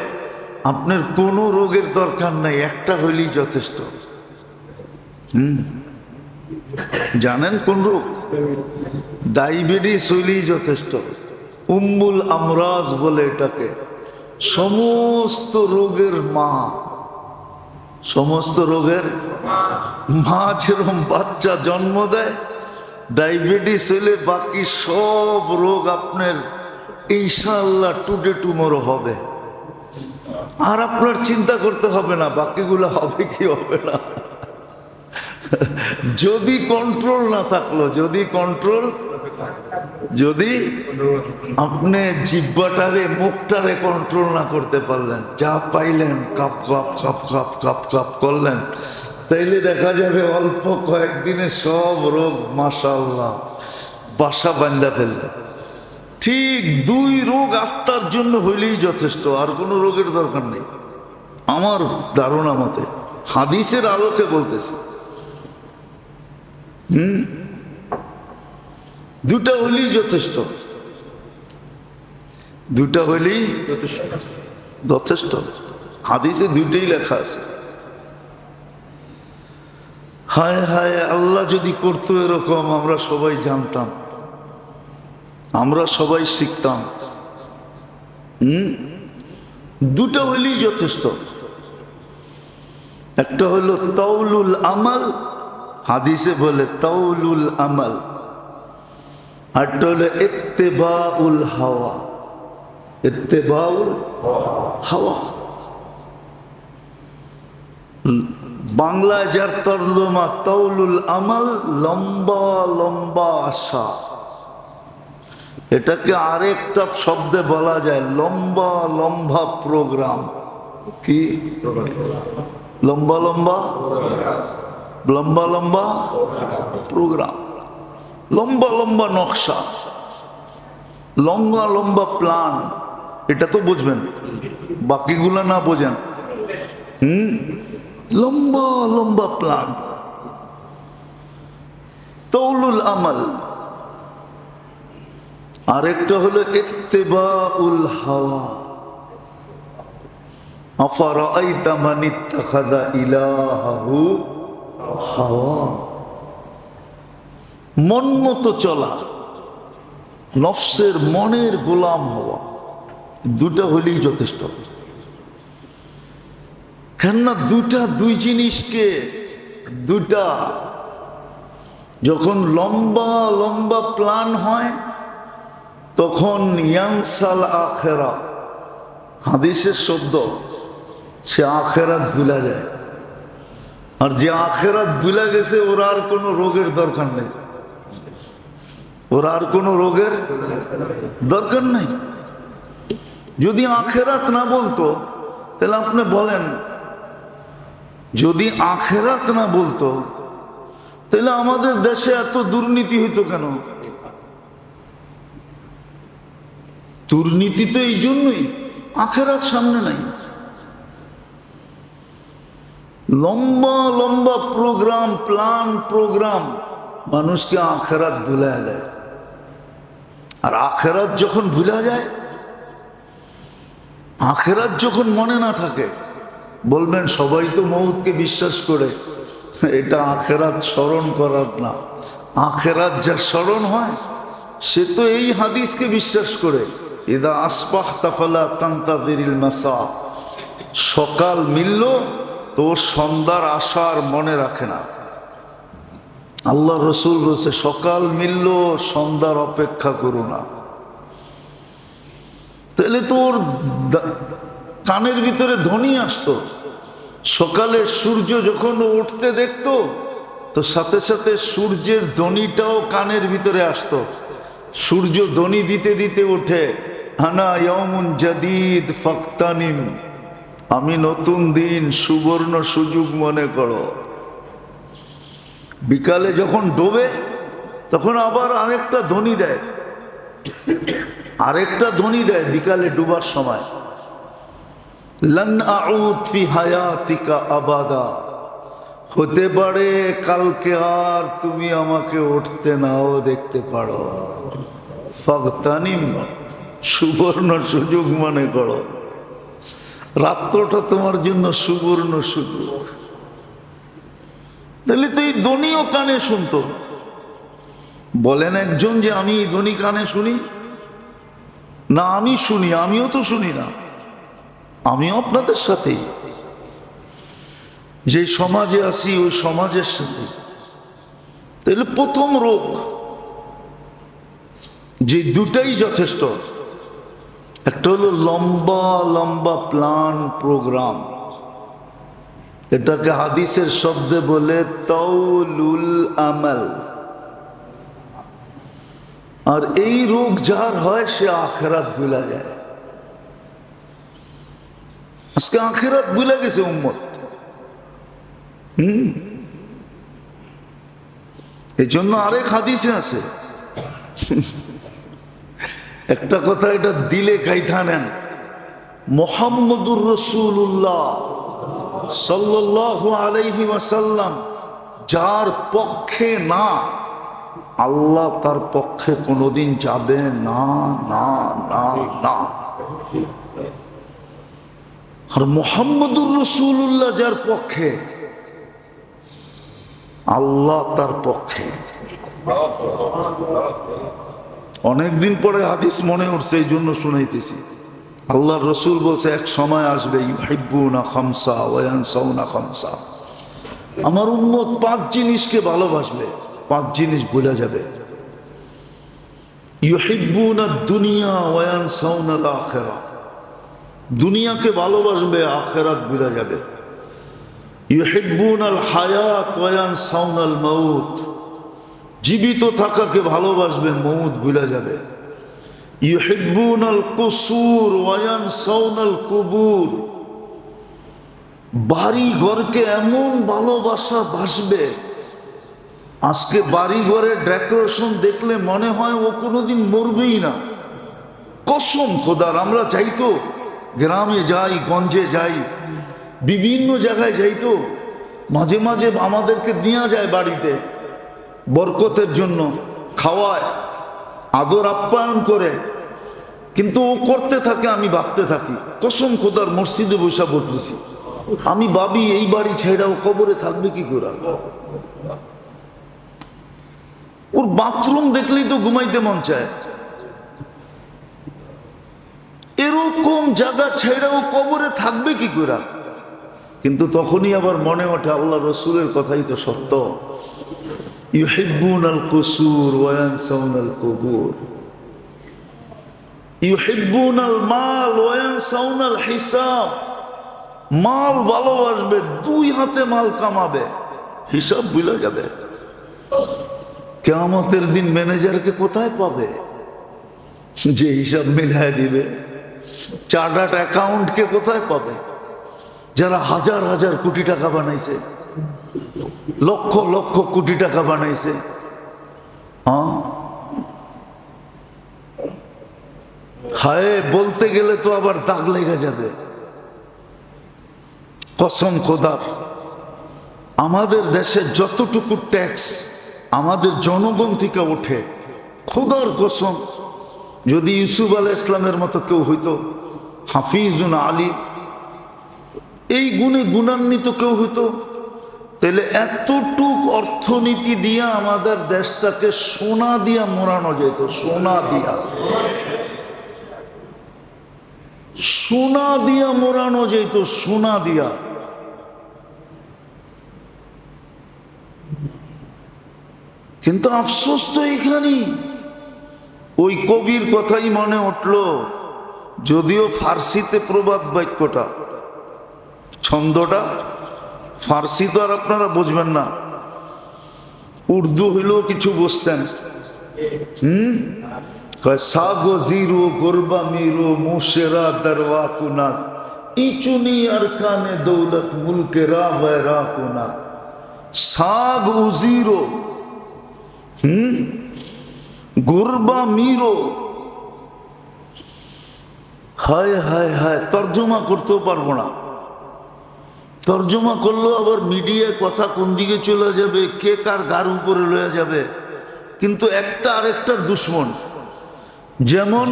আপনার কোনো রোগের দরকার নাই, একটা হইলেই যথেষ্ট। জানেন কোন রোগ? ডায়াবেটিস হইলেই যথেষ্ট। উম্মুল আমরাজ বলে এটাকে, সমস্ত রোগের মা। সমস্ত রোগের মা যেরকম বাচ্চা জন্ম দেয়, ডায়াবেটিস হইলে বাকি সব রোগ আপনার ইনশাআল্লাহ টুডে টুমোরো হবে। আর আপনার চিন্তা করতে হবে না বাকিগুলো হবে কি হবে না। যদি কন্ট্রোল না থাকলো, যদি আপনি জিহ্বাটারে মুখটারে কন্ট্রোল না করতে পারলেন, যা পাইলেন cup cup cup cup cup cup করলেন, তাইলে দেখা যাবে অল্প কয়েকদিনে সব রোগ মাশাআল্লাহ বাসা বান্ধা ফেলবে। ঠিক দুই রোগ আত্মার জন্য হইলেই যথেষ্ট, আর কোনো রোগের দরকার নেই আমার ধারণা মতে, হাদিসের আলোকে বলতেছে। দুটা হইলেই যথেষ্ট, দুটা হইলেই যথেষ্ট। হাদিসে দুইটাই লেখা আছে। হায় হায়, আল্লাহ যদি করতো এরকম, আমরা সবাই জানতাম, আমরা সবাই শিখতাম। দুটা হইলেই যথেষ্ট। একটা হলো তাউলুল আমাল, হাদিসে বলে তাউলুল আমাল। আরটা হলো ইত্তেবাউল হাওয়া, ইত্তেবাউল হাওয়া। বাংলায় যার তর্জমা তাউলুল আমাল, লম্বা লম্বা আশা। এটাকে আরেকটা শব্দে বলা যায় লম্বা লম্বা প্রোগ্রাম। কি লম্বা লম্বা লম্বা লম্বা প্রোগ্রাম, লম্বা লম্বা নকশা, লম্বা লম্বা প্ল্যান। এটা তো বুঝবেন, বাকিগুলো না বোঝেন। লম্বা লম্বা প্ল্যান, তাউলুল আমাল। আরেকটা হলো ইত্তেবাউল হাওয়া। আফারাআইতা মান ইত্তাখাযা ইলাহাহু হাওয়া। মন মতো চলা, নফসের মনের গোলাম হওয়া, দুটা হলেই যথেষ্ট। কেননা দুই জিনিসকে, দুটা যখন লম্বা লম্বা প্ল্যান হয় তখন ইয়ানসাল আখেরা, হাদিসের শব্দ, সে আখেরাত ভুলা যায়। আর যে আখেরাত ভুলা গেছে ওর আর কোনো রোগের দরকার নেই, ওর আর কোনো রোগের দরকার নেই। যদি আখেরাত না বলতো তাহলে আপনি বলেন, যদি আখেরাত না বলতো তাহলে আমাদের দেশে এত দুর্নীতি হইতো কেন? দুর্নীতি তো এই জন্যই, আখেরাত সামনে নাই। লম্বা লম্বা প্রোগ্রাম, প্ল্যান প্রোগ্রাম মানুষকে আখেরাত ভুলে দেয়। আর আখেরাত যখন ভুলা যায়, আখেরাত যখন মনে না থাকে, বলবেন সবাই তো মউতকে বিশ্বাস করে, এটা আখেরাত স্মরণ করার না। আখেরাত যা স্মরণ হয় সে তো এই হাদিসকে বিশ্বাস করে, ইদা আসবাহতা ফালা তানতাযিরিল মাসা। সকাল মিলল তো সন্ধ্যার আশার মনে রাখে না। আল্লাহ রসুল বলছে সকাল মিলল সন্ধ্যার অপেক্ষা করো না। তাহলে তো ওর কানের ভিতরে ধ্বনি আসতো, সকালে সূর্য যখন উঠতে দেখতো তো সাথে সাথে সূর্যের ধ্বনিটাও কানের ভিতরে আসতো। সূর্য ধ্বনি দিতে দিতে ওঠে, আনা ইয়াউমুন জাদীদ ফাক্তানিম, আমি নতুন দিন, সুবর্ণ সুযোগ মনে করো। বিকালে যখন ডোবে তখন আবার আরেকটা ধ্বনি দেয়, বিকালে ডুবার সময়, লান আউদ ফি হায়াতিকা আবাদা, হতে পারে কালকে আর তুমি আমাকে উঠতে নাও দেখতে পারো। ফাগতানিম, সুবর্ণ সুযোগ মনে করো। রাত্রটা তোমার জন্য সুবর্ণ সুযোগ। তাহলে তো এই ধ্বনিও কানে শুনতো। বলেন একজন যে আমি এই ধ্বনি কানে শুনি না? আমি শুনি, আমিও তো শুনি না, আমিও আপনাদের সাথেই, যে সমাজে আছি ওই সমাজের সাথে। তাহলে প্রথম রোগ, যে দুটাই যথেষ্ট, একটা হলো লম্বা লম্বা প্ল্যান প্রোগ্রাম, এটাকে হাদিসের শব্দে বলে তাউলুল আমাল। আর এই রোগ যার হয় সে আখিরাত ভুলে যায়। আজকে আখিরাত ভুলে গেছে উম্মত। এই জন্য আরেক হাদিসে আছে, একটা কথা এটা দিলে গাইথা নেন, মুহাম্মদুর রাসূলুল্লাহ সাল্লাল্লাহু আলাইহি ওয়াসাল্লাম যার পক্ষে না, আল্লাহ তার পক্ষে কোনোদিন যাবে না, না, না, না। আর মুহাম্মদুর রাসূলুল্লাহ যার পক্ষে, আল্লাহ তার পক্ষে। অনেকদিন পরে হাদিস মনে উঠছে, এই জন্য শুনাইতেছি। আল্লাহর রসুল বলছে এক সময় আসবে, ইউহিব্বুনা খামসা ওয়া ইয়ানসাউনা খামসা, আমার উম্মত 5 জিনিসকে ভালোবাসবে, 5 জিনিস ভুলে যাবে। ইউহিব্বুনা দুনিয়া ওয়া ইয়ানসাউনাল আখিরাহ, দুনিয়াকে ভালোবাসবে, আখিরাত ভুলে যাবে। ইউহিব্বুনাল হায়াত ওয়া ইয়ানসাউনাল মাউত, জীবিত থাকাকে ভালোবাসবে, মউত ভুলে যাবে। ইউহিব্বুনাল কুসুর ওয়া ইয়ানসাউনাল কুবুর, বাড়ি ঘরকে এমন ভালোবাসা বাসবে, আজকে বাড়ি ঘরের ডেকোরেশন দেখলে মনে হয় ও কোনোদিন মরবেই না। কসম খোদার, আমরা যাইতো গ্রামে যাই, গঞ্জে যাই, বিভিন্ন জায়গায় যাইতো, মাঝে মাঝে আমাদেরকে নেওয়া যায় বাড়িতে বরকতের জন্য, খাওয়ায়, আদর আপ্যায়ন করে, কিন্তু ও করতে থাকে, আমি ভাবতে থাকি, কসম খোদার মসজিদে বসা বলতেছি, আমি ভাবি এই বাড়ি ছেড়ে ও কবরে থাকবে কি করে? ওর বাথরুম দেখলেই তো ঘুমাইতে মন চায়, এরকম জায়গা ছেড়ে ও কবরে থাকবে কি করে? কিন্তু তখনই আবার মনে ওঠে আল্লাহ রসুলের কথাই তো সত্য, ইউহিব্বুনাল কুসুর ওয়া ইয়ানসাউনাল কুবুর, ইউহিব্বুনাল মাল ওয়া ইয়ানসাউনাল হিসাব, মাল ভালোবাসবে, 2 হাতে মাল কামাবে, হিসাব ভুলে যাবে। কিয়ামতের দিন ম্যানেজারকে কোথায় পাবে যে হিসাব মিলাই দিবে? চার্টার্ড অ্যাকাউন্টকে কোথায় পাবে যারা হাজার হাজার কোটি টাকা বানাইছে, লক্ষ লক্ষ কোটি টাকা বানাইছে? হায়, বলতে গেলে তো আবার দাগ লেগে যাবে। কসম খোদার, আমাদের দেশে যতটুকু ট্যাক্স আমাদের জনগণ থেকে ওঠে, খোদার কসম, যদি ইউসুফ আলাইহিস সালামের মতো কেউ হইতো, হাফিজুন আলী, এই গুণে গুণান্বিত কেউ হইতো, তাহলে এতটুক অর্থনীতি দিয়া আমাদের দেশটাকে সোনা দিয়া মোড়ানো যেত, সোনা দিয়া, সোনা দিয়া মোড়ানো যেত, সোনা দিয়া। কিন্তু আফসোস তো এইখানেই। ওই কবির কথাই মনে উঠল, যদিও ফার্সিতে প্রবাদ বাক্যটা, ছন্দটা ফার্সি তো আর আপনারা বুঝবেন না, উর্দু হইলেও কিছু বুঝতেন, সাগো জিরো গোরবা মিরো মুশেরা দরওয়া কুনা ইচুনি আরকানে দৌলত মুলকে রা ওয়রা কুনা সাগ উজিরো গোরবা মিরো। হায় হায় হায়, তর্জমা করতেও পারবো না। তর্জমা করলেও আবার মিডিয়ায় কথা কোন দিকে চলে যাবে, কে কার গার উপরে লয়ে যাবে। কিন্তু একটা আরেকটার দুশ্মন। যেমন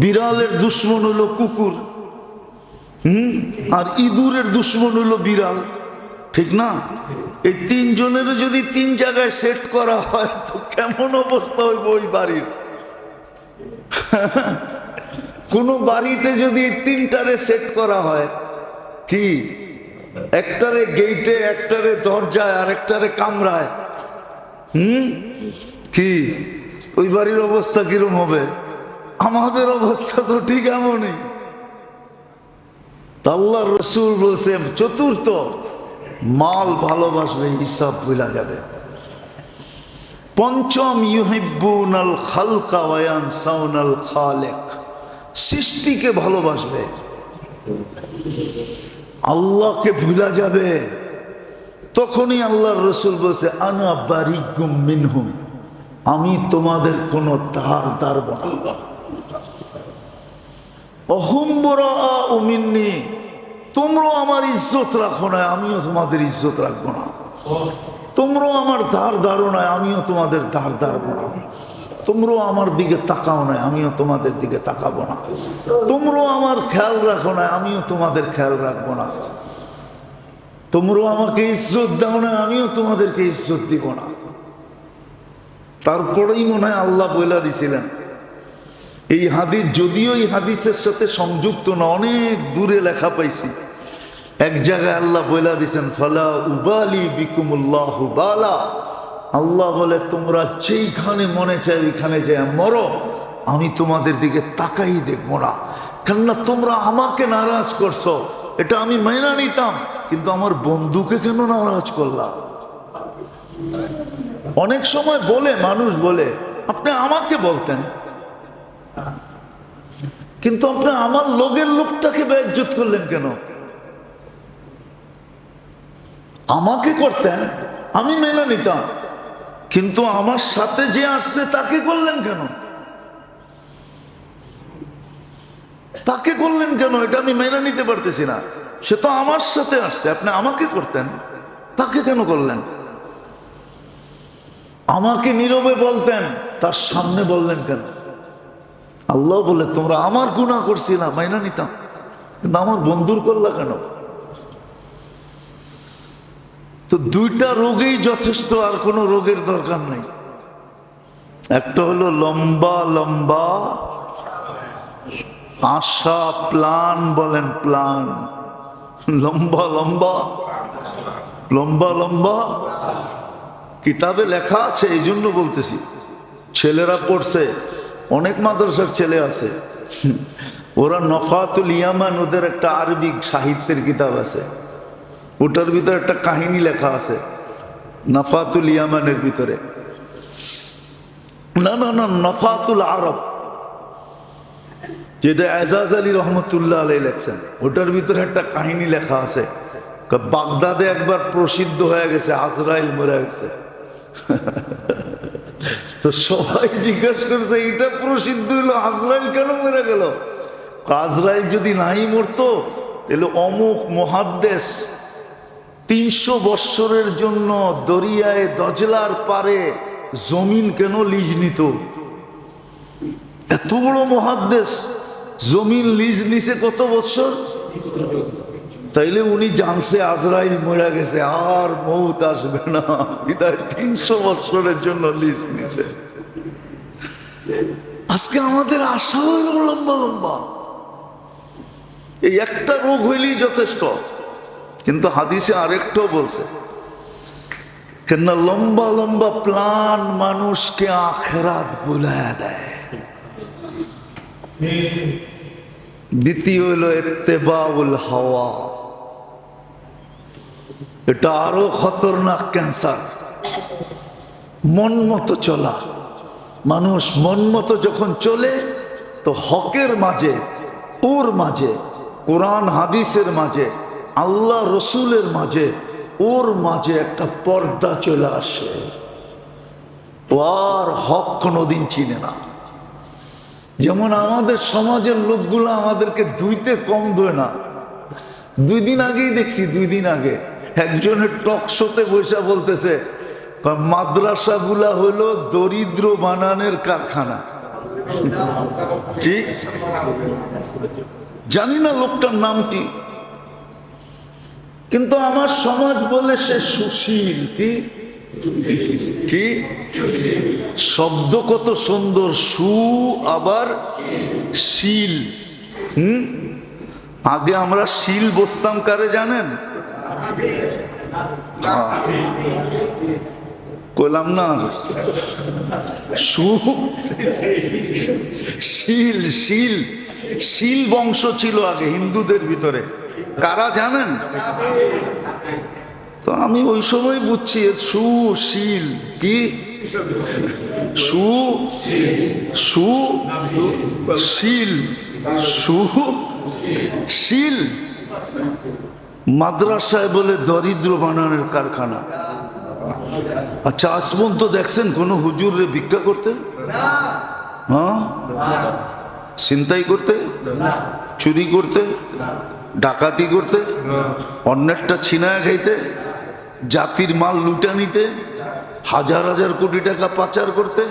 বিড়ালের দুশ্মন হলো কুকুর, আর ইঁদুরের দুশ্মন হলো বিড়াল, ঠিক না? এই তিনজনের যদি তিন জায়গায় সেট করা হয় তো কেমন অবস্থা হইব ওই বাড়ির। কোন বাড়িতে যদি তিনটারে সেট করা হয়, কি একটারে গেইটে, একটারে দরজায়, আর একটারে কামরায়, কি ওই বাড়ির অবস্থা কিরম হবে? আমাদের অবস্থা তো ঠিক এমনই। আল্লাহর রাসূল বলছেন চতুর্থ, মাল ভালোবাসবে, হিসাব ভুলা যাবে। পঞ্চম, ইউহিব্বুনাল খালকা ওয়া ইয়ানসাউনাল খালিক, সৃষ্টিকে ভালোবাসবে, আল্লাহকে ভুলা যাবে। তখনই আল্লাহর রাসূল বলছে আনা বারিকুম মিনহুম, আমি তোমাদের কোনো ধার ধারব না। অহম বরাউ মিন্নি, তোমরাও আমার ইজ্জত রাখো না, আমিও তোমাদের ইজ্জত রাখবো না। তোমরাও আমার ধার ধারো না, আমিও তোমাদের ধার ধারবো না। তোমরাও আমার দিকে তাকাও না, আমিও তোমাদের দিকে তাকাবো না। তোমরাও আমার খেয়াল রাখো না, আমিও তোমাদের খেয়াল রাখবো না। তোমরাও আমাকে ইজ্জত দাও না, আমিও তোমাদেরকে ইজ্জত দিব না। তারপরেই মনে হয় আল্লাহ বলে দিছিলেন এই হাদিস, যদিও এই হাদিসের সাথে সংযুক্ত না, অনেক দূরে লেখা পাইছি। এক জায়গায় আল্লাহ বলে দিছেন ফালা উবালি বিকুমুল্লাহু বালা, আল্লাহ বলে তোমরা যেইখানে মনে চাই ওইখানে যায় মরো, আমি তোমাদের দিকে তাকাই দেখবো না। কেননা তোমরা আমাকে নারাজ করছো, এটা আমি মেনে নিতাম, কিন্তু আমার বন্ধুকে কেন নারাজ করলা? অনেক সময় বলে মানুষ বলে আপনি আমাকে বলতেন, কিন্তু আপনি আমার লোকের লোকটাকে বেইজ্জত করলেন কেন? আমাকে করতেন, আমি মেনে নিতাম, কিন্তু আমার সাথে যে আসছে তাকে করলেন কেন? তাকে করলেন কেন? এটা আমি মেনে নিতে পারতেছি না। সে তো আমার সাথে আসছে, আপনি আমাকে করতেন, তাকে কেন করলেন? আমাকে নীরবে বলতেন, তার সামনে বললেন কেন? আল্লাহ বলে তোমরা আমার গুনাহ করছি না, মাইনা নিতাম, কিন্তু আমার বন্ধুর করলা কেন? তো দুইটা রোগেই যথেষ্ট, আর কোনো রোগের দরকার নেই। একটা হলো লম্বা লম্বা আশা, প্লান বলেন, প্লান, লম্বা লম্বা লম্বা লম্বা কিতাবে লেখা আছে, এই জন্য বলতেছি। ছেলেরা পড়ছে, অনেক মাদ্রাসার ছেলে আছে, ওরা নফাতুল ইয়ামান, ওদের একটা আরবিক সাহিত্যের কিতাব আছে, ওটার ভিতরে একটা কাহিনী লেখা আছে নফাতুল ইয়ামানের ভিতরে। না না না, নফাতুল আরব, যেটা এজাজ আলী রহমতুল্লাহ আলাইহি লেখছেন, ওটার ভিতরে একটা কাহিনী লেখা আছে। বাগদাদে একবার প্রসিদ্ধ হয়ে গেছে আজরাইল মরে গেছে। তো সবাই জিজ্ঞাসা করছে এটা প্রসিদ্ধ হলো, আজরাইল কেন মরে গেল? আজরাইল যদি নাই মরতো তাহলে অমুক মুহাদ্দিস 300 বৎসরের জন্য দরিয়ায় দজলার পারে জমিন কেন লিজ নিত? এত বড় মুহাদ্দিস জমিন লিজ নিছে কত বৎসর? তাইলে উনি জানছে আজরাইল মরে গেছে, আর মৌত আসবে না, বিদায় 300 বৎসরের জন্য লিজ নিছে। আজকে আমাদের আশা হইল লম্বা লম্বা, এই একটা রোগ হইলেই যথেষ্ট। কিন্তু হাদিসে আরেকটাও বলছে, কেন লম্বা লম্বা প্লান মানুষকে আখিরাত ভুলায়া দেয়। দ্বিতীয় হলো ইত্তেবাউল হাওয়া, এটা আরো খতরনাক ক্যান্সার। মন মতো চলা, মানুষ মন মতো যখন চলে তো হকের মাঝে, ওর মাঝে, কোরআন হাদিসের মাঝে, আল্লাহ রসুলের মাঝে, ওর মাঝে একটা পর্দা চলে আসে। ও আর হক কোনোদিন চিনে না। যেমন আমাদের সমাজের লোকগুলো আমাদেরকে ধুইতে কম ধোয় না। 2 দিন আগেই দেখছি, 2 দিন আগে একজনের টক শোতে বসে বলতেছে মাদ্রাসাগুলা হলো দরিদ্র বানানের কারখানা। কি জানি না লোকটার নাম কি, কিন্তু আমার সমাজ বলে সে সুশীল। কি কি শব্দ কত সুন্দর, সু আবার শীল। আগে আমরা শীল বসতাম কারে জানেন? কইলাম না, শীল শীল শীল বংশ ছিল আগে হিন্দুদের ভিতরে। কারা জানেন? তো আমি ওই সময় বুঝছি সুশীল। কি সুশীল সুশীল মাদ্রাসায় বলে দরিদ্র বানানোর কারখানা। আচ্ছা, আসবন তো দেখছেন কোন হুজুরে ভিক্ষা করতে? হ্যাঁ, ছিনতাই করতে, চুরি করতে, ডাকাতি করতে, অন্যেরটা ছিনায় খাইতে, জাতির মাল লুটা নিতে, হাজার হাজার কোটি টাকা পাচার করতে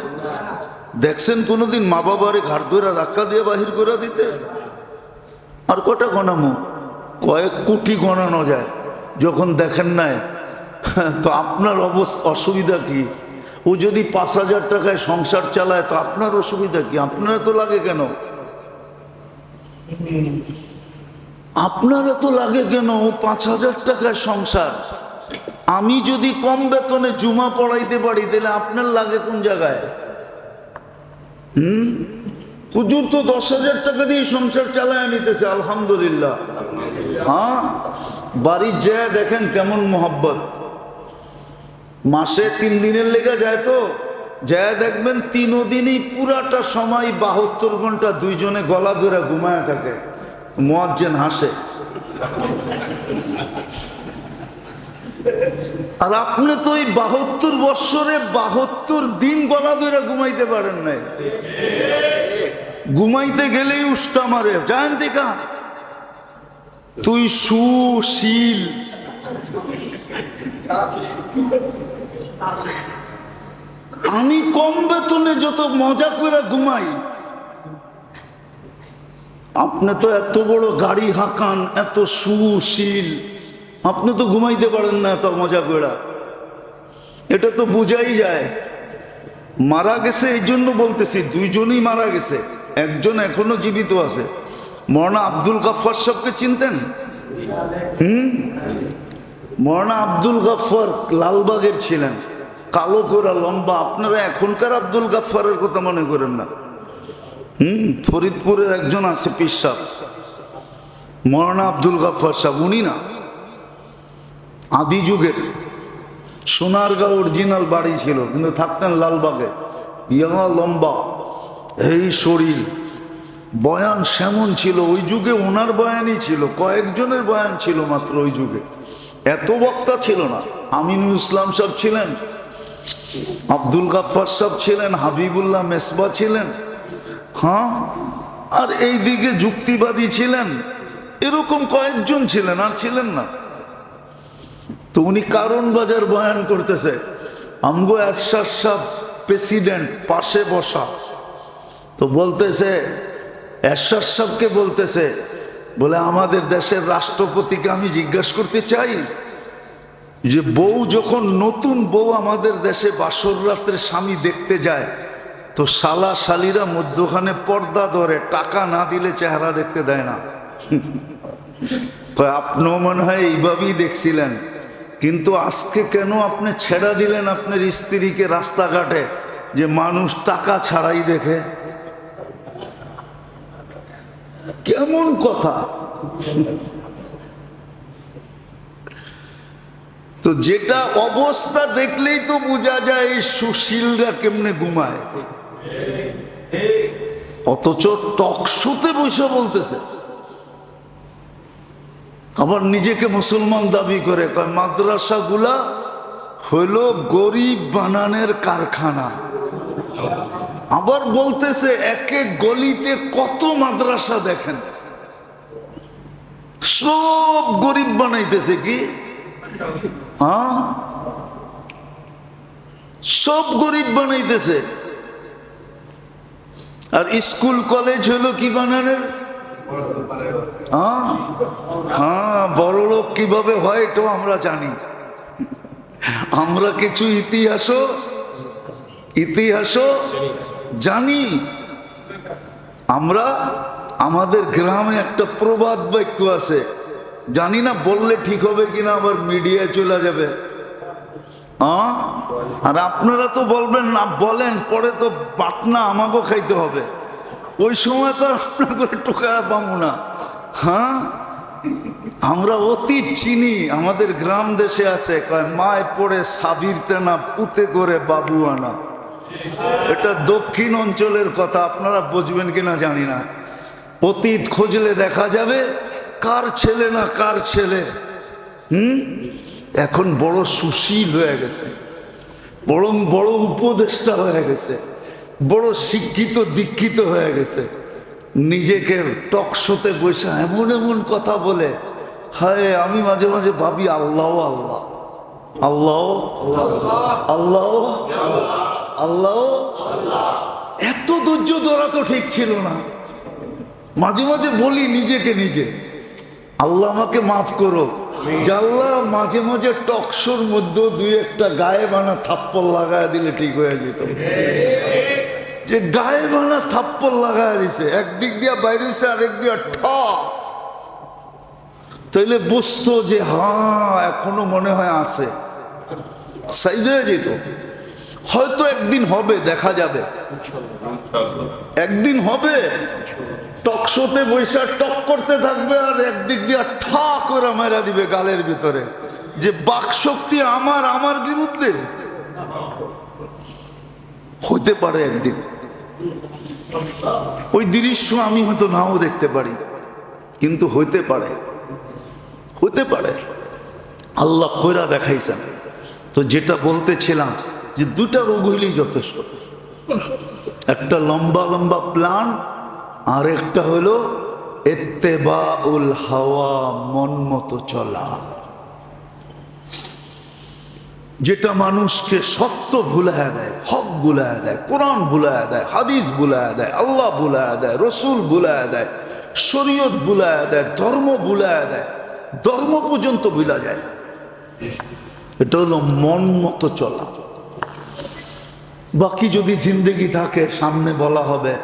দেখছেন কোনোদিন? মা বাবারে ঘাট ধরে ধাক্কা দিয়ে বাহির করে দিতে। আর কটা গণামো? কয়েক কোটি গণানো যায়। যখন দেখেন নাই তো আপনার অসুবিধা কি? ও যদি 5,000 টাকায় সংসার চালায় তো আপনার অসুবিধা কি? আপনারা তো লাগে কেন? আপনারা তো লাগে কেন? ও 5,000 টাকায় সংসার। আমি যদি কম বেতনে জুমা পড়াইতে পারি তাহলে আপনার লাগে কোন জায়গায়? হুজুর তো 10,000 টাকা দিয়ে সংসার চালায় নিতেছে, আলহামদুলিল্লাহ। হ্যাঁ, বাড়ির যায় দেখেন কেমন মোহাব্বত। মাসে 3 দিনের লেগে যায়, তো যায় দেখবেন 3 দিনই পুরাটা সময় 72 ঘন্টা দুইজনে গলা ধরে ঘুমায় থাকে। মুয়াজ্জিন হাসে। আর আপনি তো এই 72 বৎসরে 72 দিন গলা ধরে ঘুমাইতে পারেন নাই। ঘুমাইতে গেলেই উষ্টা মারে, জানেন দেখা তুই সুশীল। আমি কম বেতনে যত মজা করে ঘুমাই, আপনি তো এত বড় গাড়ি হাঁকান, এত সুশীল, আপনি তো ঘুমাইতে পারেন না এত মজা করে। এটা তো বোঝাই যায়। মারা গেছে এই জন্য বলতেছি, 2 জনই মারা গেছে, একজন এখনো জীবিত আছে। মৌলানা আব্দুল গাফফার সাহেবকে চিনতেন? মৌলানা আব্দুল গাফফার লালবাগের ছিলেন, কালো করে লম্বা। আপনারা এখনকার আব্দুল গাফফারের কথা মনে করেন না। ফরিদপুরের একজন আছে পীর সাহেব, মৌলানা আব্দুল গাফফার সাহেব, উনি না, আদি যুগের সোনারগাঁও অরিজিনাল বাড়ি ছিল, কিন্তু থাকতেন লালবাগে। ইয়া লম্বা, এই শরীর, বয়ান সেমন ছিল। ওই যুগে ওনার বয়ানই ছিল, কয়েকজনের বয়ান ছিল মাত্র ওই যুগে, এত বক্তা ছিল না। আমিনুল ইসলাম সাহেব ছিলেন, আব্দুল গাফফার সাহেব ছিলেন, হাবিবুল্লাহ মেসবা ছিলেন, হ্যাঁ, আর এই দিকে যুক্তিবাদী ছিলেন। এরকম কয়েকজন ছিলেন, আর ছিলেন না। তো উনি কারণ বাজার বয়ান করতেছে, আমগো এরশাদ সাহেব প্রেসিডেন্ট পাশে বসা, তো বলতেছে এরশাদ সাহেবকে বলতেছে, বলে আমাদের দেশের রাষ্ট্রপতিকে আমি জিজ্ঞাসা করতে চাই যে বউ যখন নতুন বউ আমাদের দেশে বাসর রাত্রে স্বামী দেখতে যায় তো শালা শালিরা মধ্যখানে পর্দা ধরে, টাকা না দিলে চেহারা দেখতে দেয় না। আপনিও মনে হয় এইভাবেই দেখছিলেন, কিন্তু আজকে কেন আপনি ছেড়া দিলেন আপনার স্ত্রীকে রাস্তাঘাটে যে মানুষ টাকা ছাড়াই দেখে? কেমন কথা! তো যেটা অবস্থা দেখলেই তো বোঝা যায় এই সুশীলরা কেমনে ঘুমায়। অথচ টকশোতে বসে বলতেছে, আবার নিজেকে মুসলমান দাবি করে। মাদ্রাসাগুলা হইল গরিব বানানের কারখানা। আবার বলতেছে এক এক গলিতে কত মাদ্রাসা দেখেন, সব গরিব বানাইতেছে। কি হ্যাঁ, সব গরিব বানাইতেছে। আর স্কুল কলেজ হলো কি বানানোর? হ্যাঁ, বড় লোক কিভাবে হয় এটাও আমরা জানি। আমরা কিছু ইতিহাসও জানি। আমরা আমাদের গ্রামে একটা প্রবাদ বাক্য আছে, জানি না বললে ঠিক হবে কিনা, আবার মিডিয়ায় চলে যাবে। আর আপনারা তো বলবেন না, বলেন পরে তো পাটনা আমাকেও খাইতে হবে। ওই সময় তো আপনার করে টোকা পাবো না। হ্যাঁ, আমরা অতীত চিনি। আমাদের গ্রাম দেশে আছে, কয় মায় পড়ে সাবিরতে না, পুতে করে বাবু আনা। এটা দক্ষিণ অঞ্চলের কথা, আপনারা বুঝবেন কিনা জানি না। অতীত খুঁজলে দেখা যাবে কার ছেলে না কার ছেলে। এখন বড় সুশীল হয়ে গেছে, বড় উপদেষ্টা হয়ে গেছে, বড় শিক্ষিত দীক্ষিত হয়ে গেছে। নিজেকে টকশোতে বসে এমন এমন কথা বলে, হায় আমি মাঝে মাঝে ভাবি আল্লাহ আল্লাহ আল্লাহ আল্লাহ আল্লাহ। এত ধৈর্য ধরা তো ঠিক ছিল না। মাঝে মাঝে বলি নিজেকে নিজে, আল্লাহ আমাকে মাফ করো, আল্লাহ মাঝে মাঝে টকশোর মধ্যে দুই একটা গায়ে বানা থাপ্পড় লাগায় দিলে ঠিক হয়ে যেত। যে গায়ে বানা থাপ্পড় লাগায় দিছে, একদিক দিয়া বাইরে হয়েছে, আরেক দিয়া তাইলে বুঝতো যে হ্যাঁ এখনো মনে হয় আছে, সাইজ হয়ে যেত। হয়তো একদিন হবে, দেখা যাবে, একদিন হবে। টকশোতে বৈশা টক করতে থাকবে, আর একদিক দিয়ে ঠা করে মেরা দিবে গালের ভিতরে, যে বাকশক্তি আমার বিরুদ্ধে। হইতে পারে একদিন ওই দৃশ্য আমি হয়তো নাও দেখতে পারি, কিন্তু হইতে পারে, হইতে পারে। আল্লাহ কইরা দেখাইছেন। তো যেটা বলতেছিলাম, যে দুটা রোগ হইলেই যথেষ্ট। একটা লম্বা লম্বা প্ল্যান, আর একটা হলো ইত্তেবাউল হাওয়া, মন মতো চলা, যেটা মানুষকে সত্য ভুলায় দেয়, হক ভুলায় দেয়, কোরআন ভুলায় দেয়, হাদিস ভুলায় দেয়, আল্লাহ ভুলায় দেয়, রসুল ভুলায় দেয়, শরীয়ত ভুলায় দেয়, ধর্ম ভুলায় দেয়, ধর্ম পর্যন্ত ভুলা যায়। এটা হলো মন মতো চলা। বাকি যদি জিন্দেগি থাকে, সামনে বলা হবে।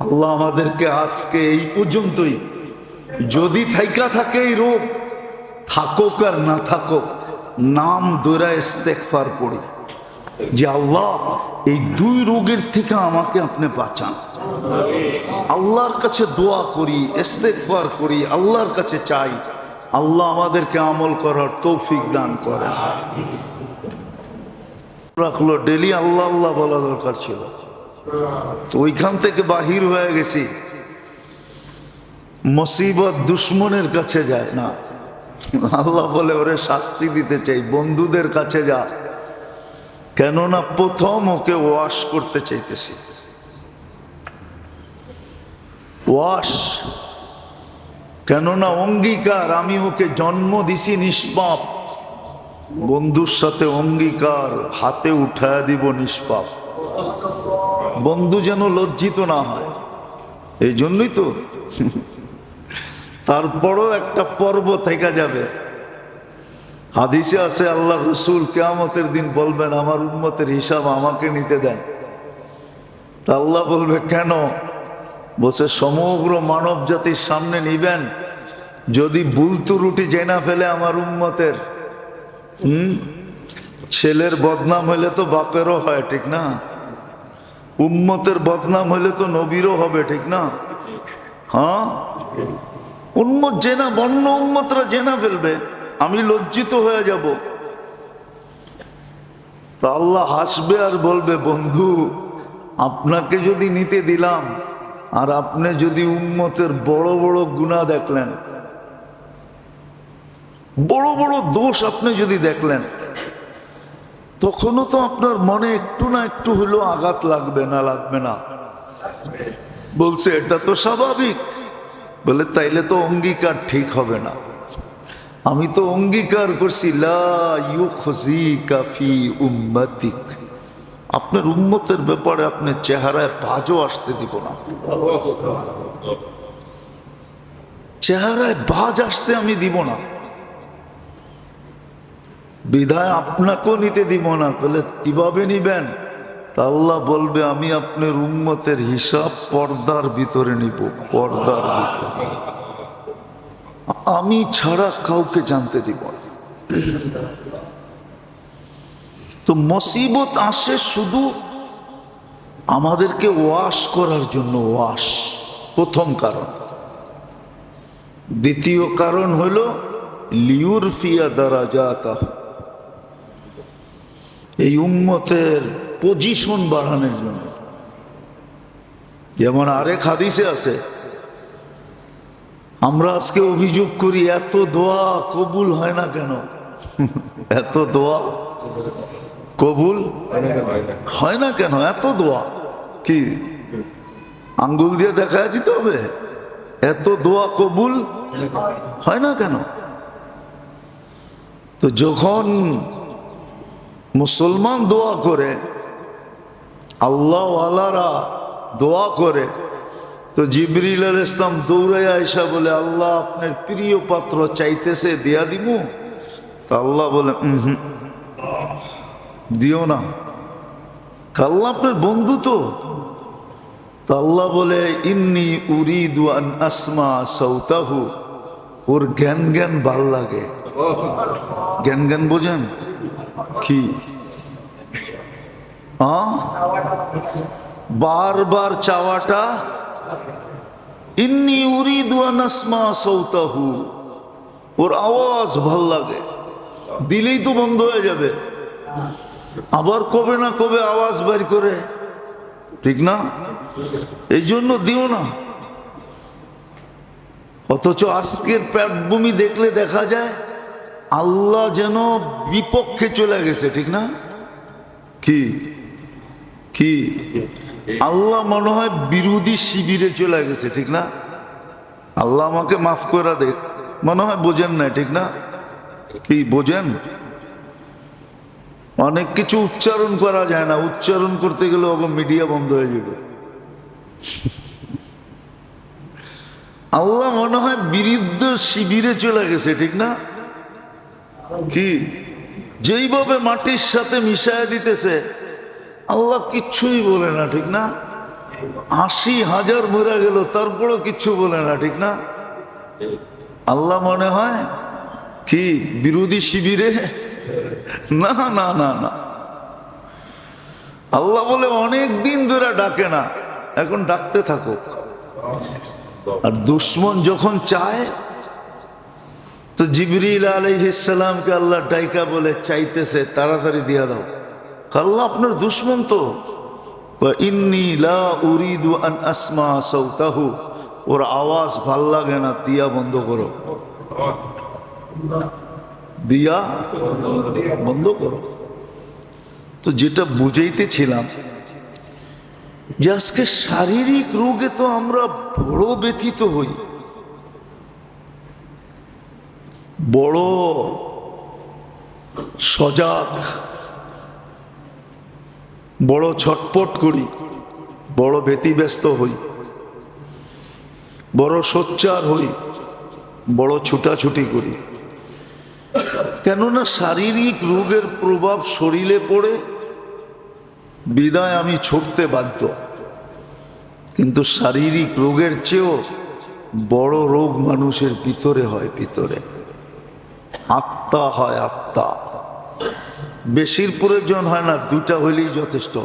আল্লাহ আমাদেরকে আজকে এই পর্যন্তই, যদি থাইকা থাকে এই রোগ, থাকুক আর না থাকুক, নাম দৌড়া ইস্তেগফার পড়ি, যে আল্লাহ এই দুই রোগের থেকে আমাকে আপনি বাঁচান। আল্লাহর কাছে দোয়া করি, ইস্তেগফার করি, আল্লাহর কাছে চাই, আল্লাহ আমাদেরকে আমল করার তৌফিক দান করেন। রাখলো ডেলি আল্লাহ আল্লাহ বলা দরকার ছিল, ওইখান থেকে বাহির হয়ে গেছি। মুসিবত দুশ্মনের কাছে যায় না, আল্লাহ বলে ওরে শাস্তি দিতে চাই, বন্ধুদের কাছে যা। কেননা প্রথম ওকে ওয়াশ করতে চাইতেছি, ওয়াশ। কেননা অঙ্গীকার, আমি ওকে জন্ম দিছি নিষ্পাপ, বন্ধুর সাথে অঙ্গীকার, হাতে উঠায় দিব নিষ্পাপ। বন্ধু যেন লজ্জিত না হয়, এই জন্যই তো। তারপরও একটা পর্ব থেকে যাবে। হাদিসে আছে আল্লাহ রসুল কিয়ামতের দিন বলবেন, আমার উম্মতের হিসাব আমাকে নিতে দেন। তা আল্লাহ বলবে কেন? বসে সমগ্র মানব জাতির সামনে নিবেন, যদি বুলতু রুটি জেনা ফেলে আমার উম্মতের। ছেলের বদনাম হইলে তো বাপেরও হয়, ঠিক না? উম্মতের বদনাম হইলে তো নবীরও হবে, ঠিক না? হ্যাঁ, উম্মত জেনা, বন্য উম্মতরা জেনা ফেলবে, আমি লজ্জিত হয়ে যাব। তা আল্লাহ হাসবে আর বলবে, বন্ধু আপনাকে যদি নিতে দিলাম আর আপনি যদি উম্মতের বড় বড় গুনাহ দেখলেন, বড় বড় দোষ আপনি যদি দেখলেন, তখনও তো আপনার মনে একটু না একটু হলেও আঘাত লাগবে না? লাগবে না? বলছে এটা তো স্বাভাবিক। বলে তাইলে তো অঙ্গীকার ঠিক হবে না। আমি তো অঙ্গীকার করছি লা ইউখজিকা ফি উম্মতিক, আপনার উম্মতের ব্যাপারে আপনার চেহারায় বাজও আসতে দিব না। চেহারায় বাজ আসতে আমি দিব না, বিধায় আপনাকেও নিতে দিব না। তাহলে কিভাবে নিবেন? তা আল্লাহ বলবে আমি আপনার উম্মতের হিসাব পর্দার ভিতরে নিব, পর্দার ভিতরে, আমি ছাড়া কাউকে জানতে দিব না। তো মুসিবত আসে শুধু আমাদেরকে ওয়াশ করার জন্য, ওয়াশ প্রথম কারণ। দ্বিতীয় কারণ হলো লিউরফিয়া দারাজাতাহু, এই উম্মতের পজিশন বাড়ানোর জন্য। যেমন আরেক হাদিসে আছে, আমরা আজকে অভিযোগ করি এত দোয়া কবুল হয় না কেন? এত দোয়া কবুল হয় না কেন? এত দোয়া কি আঙ্গুল দিয়ে দেখায় দিতে হবে? এত দোয়া কবুল হয় না কেন? তো যখন মুসলমান দোয়া করে, আল্লাহ ওয়ালারা দোয়া করে, তো জিবরিল আলাইহিস সালাম দৌড়ায় আয়েশা বলে আল্লাহ আপনার প্রিয় পাত্র চাইতেছে, দিয়া দিমু? তা আল্লাহ বলে দিও না, আল্লাহ আপনার বন্ধু তো। তা আল্লাহ বলে ইন্নী উরিদু আন আসমা সাউতাহু, ওর জ্ঞান জ্ঞান ভাল লাগে। জ্ঞান জ্ঞান বোঝেন কি? বারবার চাওয়াটা, ইন্নী উরিদু আন আসমা সাউতাহু, ওর আওয়াজ ভাল লাগে। দিলেই তো বন্ধ হয়ে যাবে, আবার কবে না কবে আওয়াজ বের করে, ঠিক না? এই জন্য দিও না। অথচ আজকের পেটভূমি দেখলে দেখা যায় আল্লাহ যেন বিপক্ষে চলে গেছে, ঠিক না? কি কি আল্লাহ মনে হয় বিরোধী শিবিরে চলে গেছে, ঠিক না? আল্লাহ আমাকে মাফ করে দেখ, মনে হয় বোঝেন না, ঠিক না? কি বোঝেন? অনেক কিছু উচ্চারণ করা যায় না, উচ্চারণ করতে গেলে ওকে মিডিয়া বন্ধ হয়ে যাবে। আল্লাহ মনে হয় বিরুদ্ধ শিবিরে চলে গেছে, ঠিক না? কি যেইভাবে মাটির সাথে মিশায় দিতেছে, আল্লাহ কিচ্ছুই বলে না, ঠিক না? ৮০,০০০ মরে গেল তারপরও কিচ্ছু বলে না, ঠিক না? আল্লাহ মনে হয় কি বিরোধী শিবিরে? না না না না, আল্লাহ বলে অনেক দিন ধরে ডাকে না, এখন ডাকতে থাকো। আর দুশ্মন যখন চায় তো জিবরিল আলাইহিস সালামকে আল্লাহ ডাইকা বলে চাইতেছে তাড়াতাড়ি দিয়া দাও। আল্লাহ আপনার দুশ্মন তো, ইন্নী লা উরিদু আন আসমা সাউতাহু, ওর আওয়াজ ভাল লাগে না, দিয়া বন্ধ করো, দিয়া বন্ধ করো। তো যেটা বুঝাইতেছিলাম যে আজকে শারীরিক রোগে তো আমরা বড় ব্যথিত হই, বড় সজাগ, বড় ছটপট করি, বড় ব্যতিব্যস্ত হই, বড় সোচ্চার হই, বড় ছুটাছুটি করি। কেননা শারীরিক রোগের প্রভাব শরীরে পড়ে, বিদায় আমি ছুটতে বাধ্য। কিন্তু শারীরিক রোগের চেয়েও বড় রোগ মানুষের ভিতরে হয়, ভিতরে আত্মা হয়, আত্মা। বেশির প্রয়োজন হয় না, দুটা হইলেই যথেষ্ট।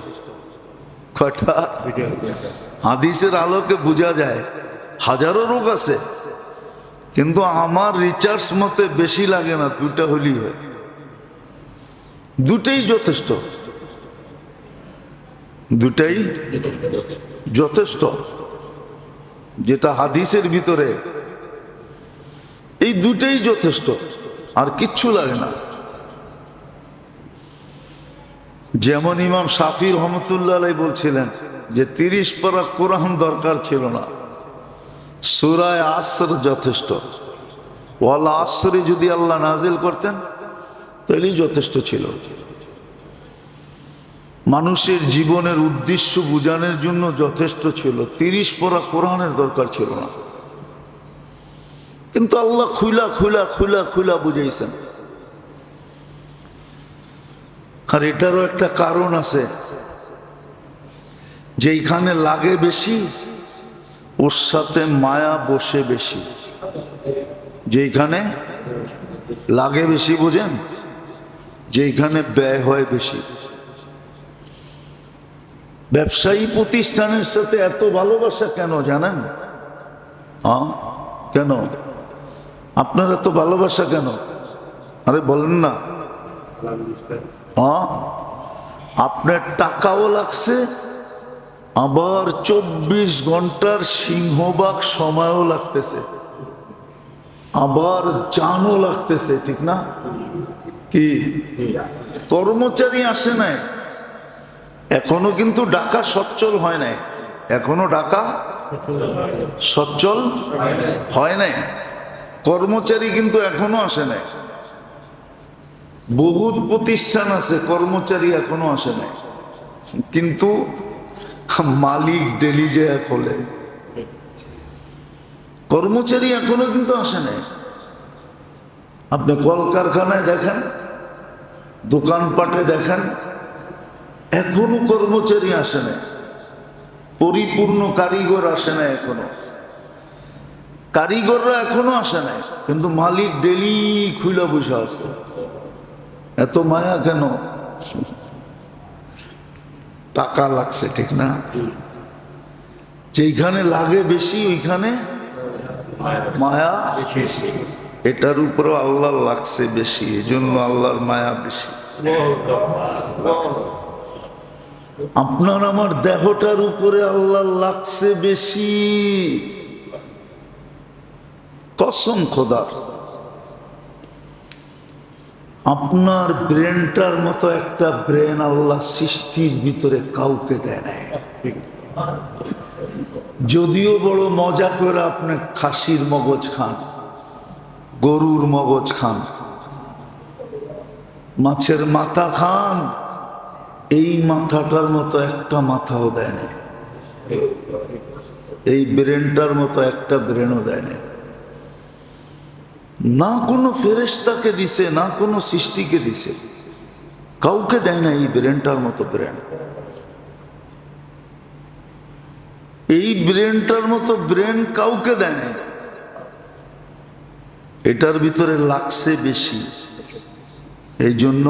কয়টা? হাদিসের আলোকে বোঝা যায় হাজারো রোগ আছে, কিন্তু আমার রিচার্জ মতে বেশি লাগে না, দুটা হইলেই হয়, দুটেই যথেষ্ট। দুটাই যথেষ্ট, যেটা হাদিসের ভিতরে, এই দুটাই যথেষ্ট, আর কিচ্ছু লাগে না। যেমন ইমাম শাফি রহমতুল্লাহ আলাইহি বলছিলেন যে 30 পারা কোরআন দরকার ছিল না, সূরা আসর যথেষ্ট। ওয়াল আসরে যদি আল্লাহ নাজিল করতেন তাহলেই যথেষ্ট ছিল। মানুষের জীবনের উদ্দেশ্য বুঝানোর জন্য যথেষ্ট ছিল, 30 পারা কোরআনের দরকার ছিল না। কিন্তু আল্লাহ খুলা খুলা খুলা খুলা বুঝাইছেন। আর এটারও একটা কারণ আছে, যেইখানে লাগে বেশি ওর সাথে মায়া বসে বেশি। যেইখানে লাগে বেশি, বোঝেন, যেইখানে ব্যয় হয় বেশি। ব্যবসায়ী প্রতিষ্ঠানের সাথে এত ভালোবাসা কেন জানেন? কেন আপনার এত ভালোবাসা কেন? আরে বলেন না। আপনার টাকাও লাগছে, আবার 24 ঘন্টার সিংহভাগ সময়ও লাগতেছে, আবার জানও লাগতেছে, ঠিক না? কি কর্মচারী আসে নাই এখনো, কিন্তু ঢাকা সচ্ছল হয় নাই, এখনো ঢাকা সচ্ছল হয় নাই। কর্মচারী কিন্তু এখনো আসে নাই। বহুত প্রতিষ্ঠান আছে, কর্মচারী এখনো আসে নাই, কিন্তু মালিক ডেলি যায় খোলে। কর্মচারী এখনো কিন্তু আসে নাই। আপনি কলকারখানায় দেখেন, দোকানপাটে দেখেন, এখনো কর্মচারী আসে নাই, পরিপূর্ণ কারিগর আসে নাই এখনো, কারিগররা এখনো আসে নাই, কিন্তু মালিক ডেলি খুলে বসে আছে। এত মায়া কেন? টাকা লাগছে, ঠিক না? যেখানে লাগে বেশি ওইখানে মায়া, এটার উপরও আল্লাহ লাগছে বেশি, এই জন্য আল্লাহর মায়া বেশি। আপনার আমার দেহটার উপরে আল্লাহ লাগছে বেশি, কসম খোদার। আপনার ব্রেনটার মতো একটা ব্রেন আল্লাহ সৃষ্টির ভিতরে কাউকে দেয় নাই। যদিও বড় মজা করে আপনি খাসির মগজ খান, গরুর মগজ খান, মাছের মাথা খান, এই মাথাটার মতো একটা মাথাও দেয় না, এই ব্রেনটার মতো একটা ব্রেনও দেয় না। না কোনো ফেরেশতাকে দিছে, না কোনো সৃষ্টিকে দিছে, কাউকে দেয় না এই ব্রেনটার মতো ব্রেন। এই ব্রেনটার মতো ব্রেন কাউকে দেয় না, এটার ভিতরে লাগছে বেশি। এই জন্য